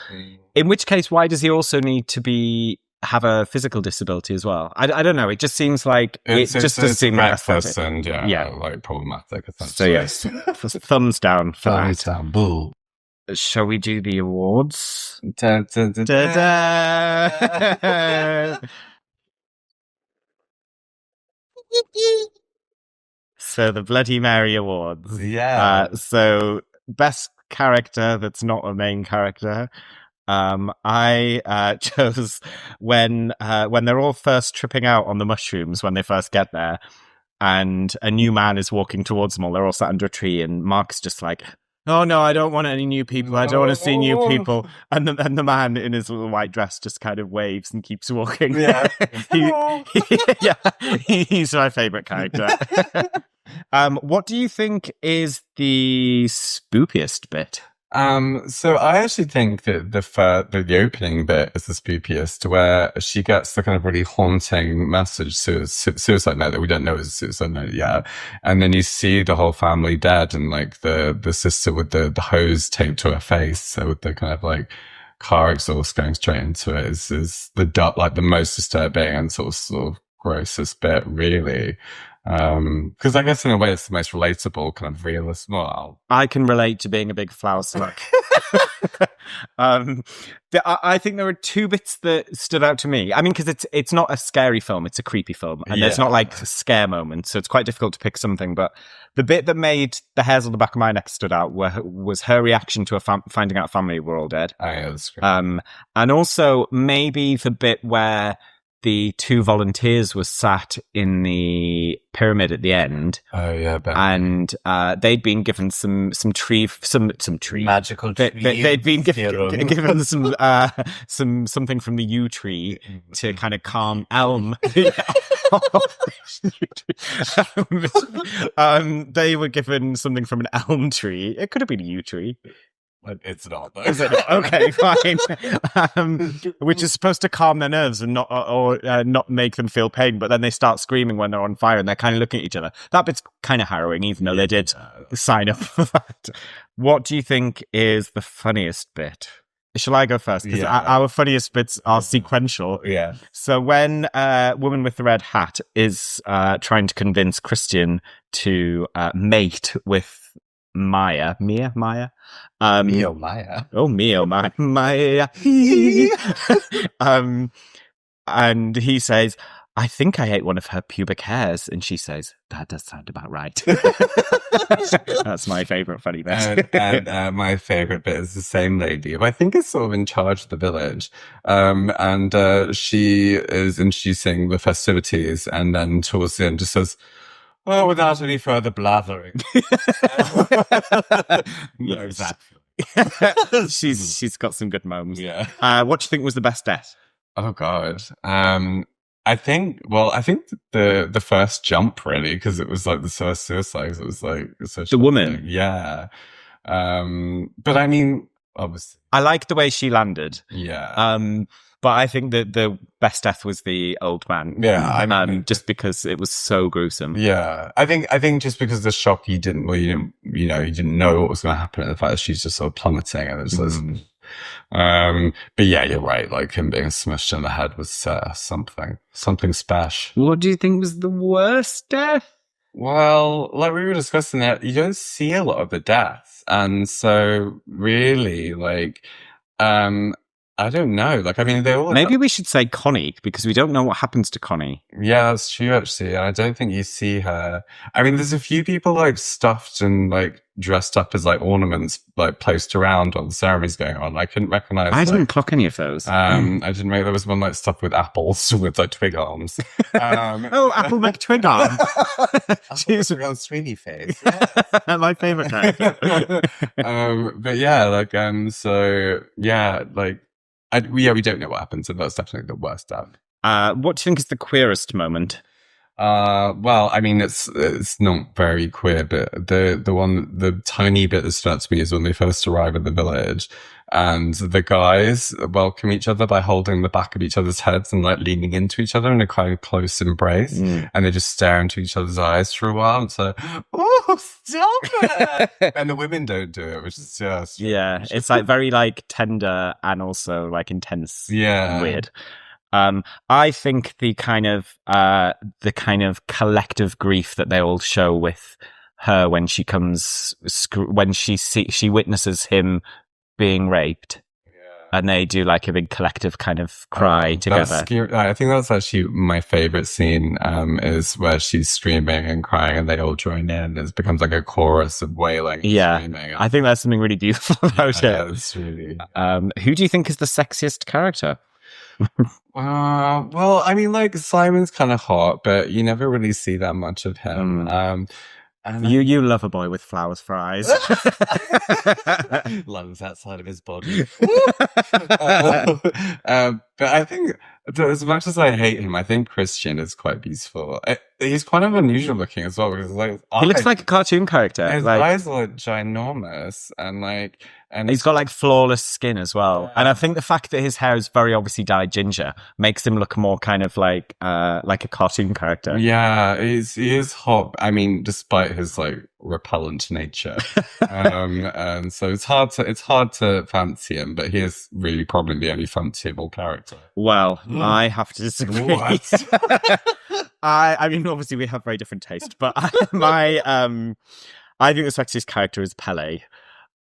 In which case, why does he also need to be have a physical disability as well. I don't know. It just seems like it just does seem like reckless and like problematic. So yes, thumbs down for thumbs that. down. Bull. Shall we do the awards? Dun, dun, dun, dun. Da-da! So the Bloody Mary Awards. Yeah. So best character that's not a main character. I chose when they're all first tripping out on the mushrooms when they first get there, and a new man is walking towards them all. They're all sat under a tree, and Mark's just like, "Oh no, I don't want any new people. I don't want to see new people." And the man in his little white dress just kind of waves and keeps walking. Yeah. He's my favorite character. What do you think is the spookiest bit? So I actually think that the opening bit is the spookiest, where she gets the kind of really haunting message, suicide note that we don't know is a suicide note yet, and then you see the whole family dead, and like the sister with the hose taped to her face, so with the kind of like car exhaust going straight into it is the most disturbing and sort of grossest bit, really. Because I guess in a way it's the most relatable kind of realist. Well, I can relate to being a big flower slut. I think there are two bits that stood out to me. I mean, because it's not a scary film; it's a creepy film, and there's not like scare moments, so it's quite difficult to pick something. But the bit that made the hairs on the back of my neck stood out was her reaction to finding out family were all dead. Oh, yeah, that's great. And also maybe the bit where the two volunteers were sat in the pyramid at the end. Oh yeah, and they'd been given some tree magical tree. They'd been given some something from the yew tree to kind of calm elm. They were given something from an elm tree. It could have been a yew tree. It's not, though. Is it not? Okay, fine. Which is supposed to calm their nerves and not make them feel pain, but then they start screaming when they're on fire and they're kind of looking at each other. That bit's kind of harrowing, even though they did sign up for that. What do you think is the funniest bit? Shall I go first? Because our funniest bits are sequential. Yeah. So when woman with the red hat is trying to convince Christian to mate with Maya. Mia, Maya. Oh, Mia, Maya. And he says, "I think I ate one of her pubic hairs." And she says, "That does sound about right." That's my favourite funny bit. and my favourite bit is the same lady, who I think is sort of in charge of the village. And she is introducing the festivities, and then towards the end just says, "Oh, without any further blathering." No, exactly. She's got some good moments. Yeah. What do you think was the best death? Oh God. I think the first jump, really, because it was like the first suicide. It was like the woman. Yeah. But I mean, obviously, I like the way she landed. Yeah. But I think that the best death was the old man. Yeah, I mean, just because it was so gruesome. Yeah, I think just because the shock, you didn't know what was going to happen, and the fact that she's just sort of plummeting, and it's just. But yeah, you're right. Like him being smushed in the head was something special. What do you think was the worst death? Well, like we were discussing that, you don't see a lot of the deaths, and so really, like, I don't know. Like, I mean, they all... Maybe we should say Connie, because we don't know what happens to Connie. Yeah, that's true, actually. I don't think you see her. I mean, there's a few people, like, stuffed and, like, dressed up as, like, ornaments, like, placed around while the ceremony's going on. I couldn't recognize... I didn't clock any of those. I didn't make... There was one, like, stuffed with apples with, like, twig arms. Oh, Apple McTwig arm. She's a real Sweeney face. My favourite character. But yeah, like, so, yeah, like, we don't know what happens, and that's definitely the worst death. What do you think is the queerest moment? Well, I mean, it's not very queer, but the tiny bit that stood out to me is when they first arrive at the village, and the guys welcome each other by holding the back of each other's heads and like leaning into each other in a kind of close embrace, and they just stare into each other's eyes for a while and say, "Oh, stop it!" And the women don't do it, which is just it's like very like tender and also like intense, and weird. I think the kind of collective grief that they all show with her when she she witnesses him being raped, and they do like a big collective kind of cry together. I think that's actually my favorite scene, is where she's screaming and crying and they all join in. It becomes like a chorus of wailing and screaming. I think there's something really beautiful about it. It's really... who do you think is the sexiest character? Well, I mean, like, Simon's kind of hot, but you never really see that much of him. And you love a boy with flowers for eyes. Lungs outside of his body. But I think, as much as I hate him, I think Christian is quite beautiful. He's kind of unusual looking as well, because like he looks like a cartoon character. His eyes are ginormous, and he's got like flawless skin as well. And I think the fact that his hair is very obviously dyed ginger makes him look more kind of like a cartoon character. Yeah, he is hot. I mean, despite his like repellent nature, and so it's hard to fancy him. But he is really probably the only fanciable character. Well, I have to disagree. I mean, obviously we have very different taste, but I think the sexiest character is Pele.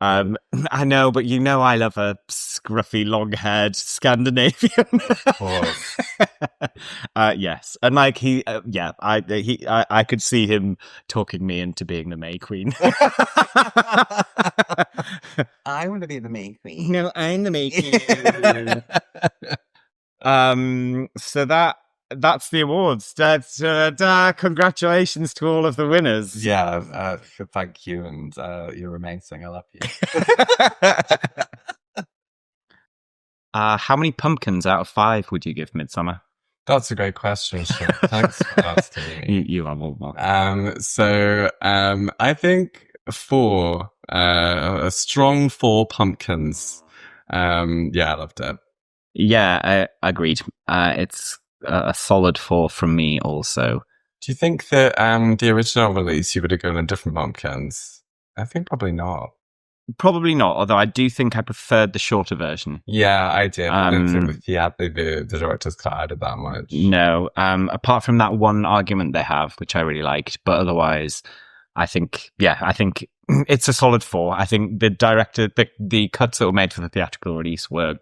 I know, but you know I love a scruffy, long-haired Scandinavian. Of course. Yes, and like I could see him talking me into being the May Queen. I want to be the May Queen. No, I'm the May Queen. So that's the awards. Congratulations to all of the winners. Yeah, thank you, and you're amazing. I love you. How many pumpkins out of 5 would you give Midsommar? That's a great question. Sure. Thanks for asking me. You are more. So I think 4, a strong 4 pumpkins. Yeah, I loved it. Yeah, I agreed. It's a solid 4 from me also. Do you think that the original release you would have gone in different pumpkins? I think probably not. Probably not, although I do think I preferred the shorter version. Yeah, I did. I don't think the director's cut added that much. No, apart from that one argument they have, which I really liked, but otherwise, I think it's a solid 4. I think the director, the cuts that were made for the theatrical release were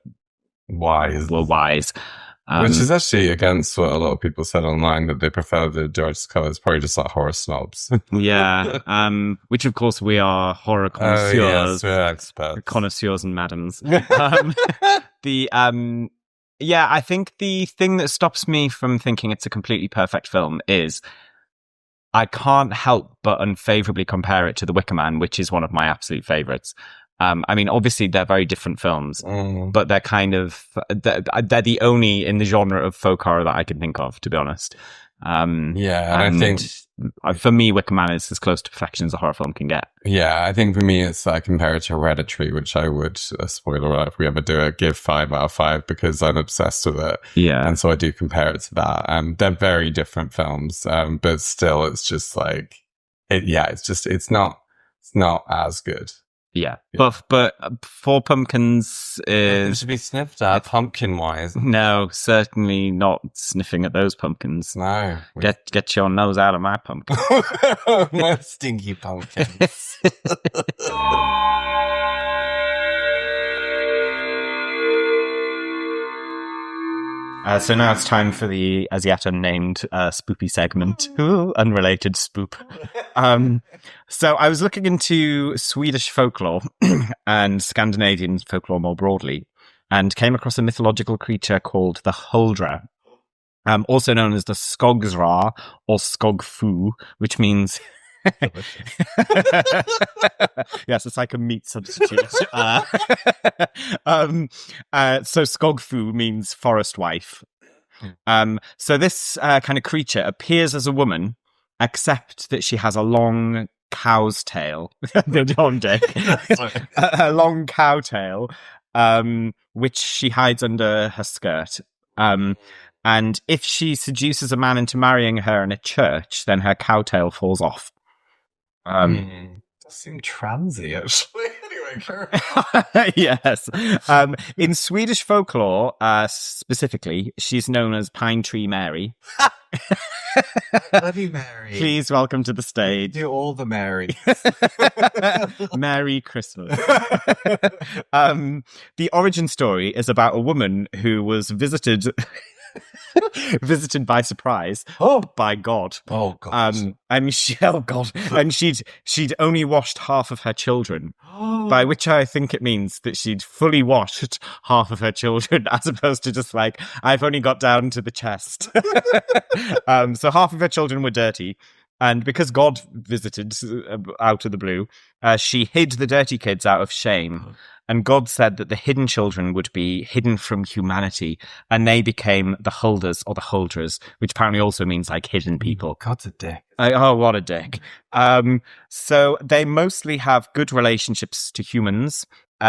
wise. Which is actually against what a lot of people said online, that they prefer the director's cut. It's probably just like horror snobs. Yeah. Which of course we are horror connoisseurs. Yes, we're experts. Connoisseurs and madams. I think the thing that stops me from thinking it's a completely perfect film is I can't help but unfavorably compare it to The Wicker Man, which is one of my absolute favorites. I mean, obviously they're very different films, but they're kind of, they're the only in the genre of folk horror that I can think of, to be honest. And I think for me, Wicker Man is as close to perfection as a horror film can get. Yeah, I think for me, it's I compare it to Hereditary, which I would, spoiler alert, if we ever do it, give 5 out of 5 because I'm obsessed with it. Yeah. And so I do compare it to that. They're very different films, but still, it's just like, it's not as good. Yeah. But 4 pumpkins is... It should be sniffed at, pumpkin-wise. No, certainly not sniffing at those pumpkins. No. Get your nose out of my pumpkin. My stinky pumpkins. So now it's time for the as yet unnamed spoopy segment. Ooh, unrelated spoop. So I was looking into Swedish folklore and Scandinavian folklore more broadly, and came across a mythological creature called the Huldra, also known as the Skogsra or Skogfu, which means... Yes, it's like a meat substitute. So Skogfu means forest wife. So this kind of creature appears as a woman, except that she has a long cow's tail. A long cow tail, which she hides under her skirt. And if she seduces a man into marrying her in a church, then her cow tail falls off. That seemed transy, actually. Yes. In Swedish folklore, specifically, she's known as Pine Tree Mary. Bloody Mary. Please welcome to the stage. Do all the Marys. Merry Christmas. The origin story is about a woman who was visited by surprise by God. Oh God. And she'd only washed half of her children. By which I think it means that she'd fully washed half of her children, as opposed to just like, I've only got down to the chest. So half of her children were dirty. And because God visited out of the blue, she hid the dirty kids out of shame. And God said that the hidden children would be hidden from humanity, and they became the holders or the holders, which apparently also means like hidden people. God's a dick. Oh, what a dick. So they mostly have good relationships to humans,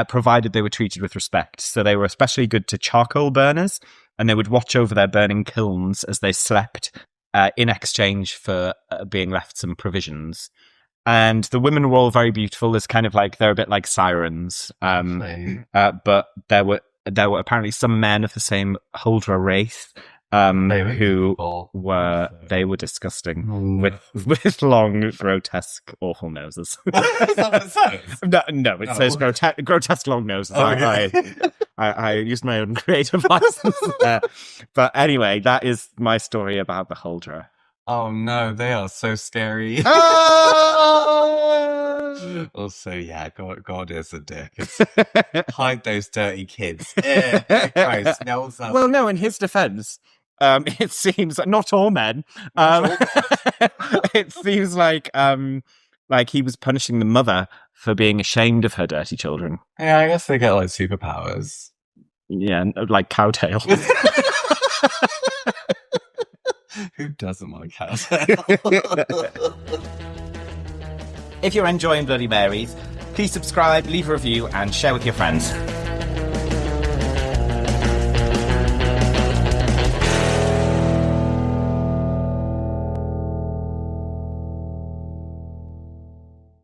provided they were treated with respect. So they were especially good to charcoal burners, and they would watch over their burning kilns as they slept, in exchange for being left some provisions. And the women were all very beautiful. There's kind of like, they're a bit like sirens. But there were apparently some men of the same Huldra race, who were disgusting with long, grotesque, awful noses. No, it says grotesque long noses. I used my own creative license there. But anyway, that is my story about the Huldra. Oh no, they are so scary. Also, yeah, God is a dick. Hide those dirty kids. Christ, well, no, in his defense, it seems not all men. It seems like he was punishing the mother for being ashamed of her dirty children. Yeah, I guess they get like superpowers. Yeah, like cowtails. Who doesn't like cows? If you're enjoying Bloody Marys, please subscribe, leave a review, and share with your friends.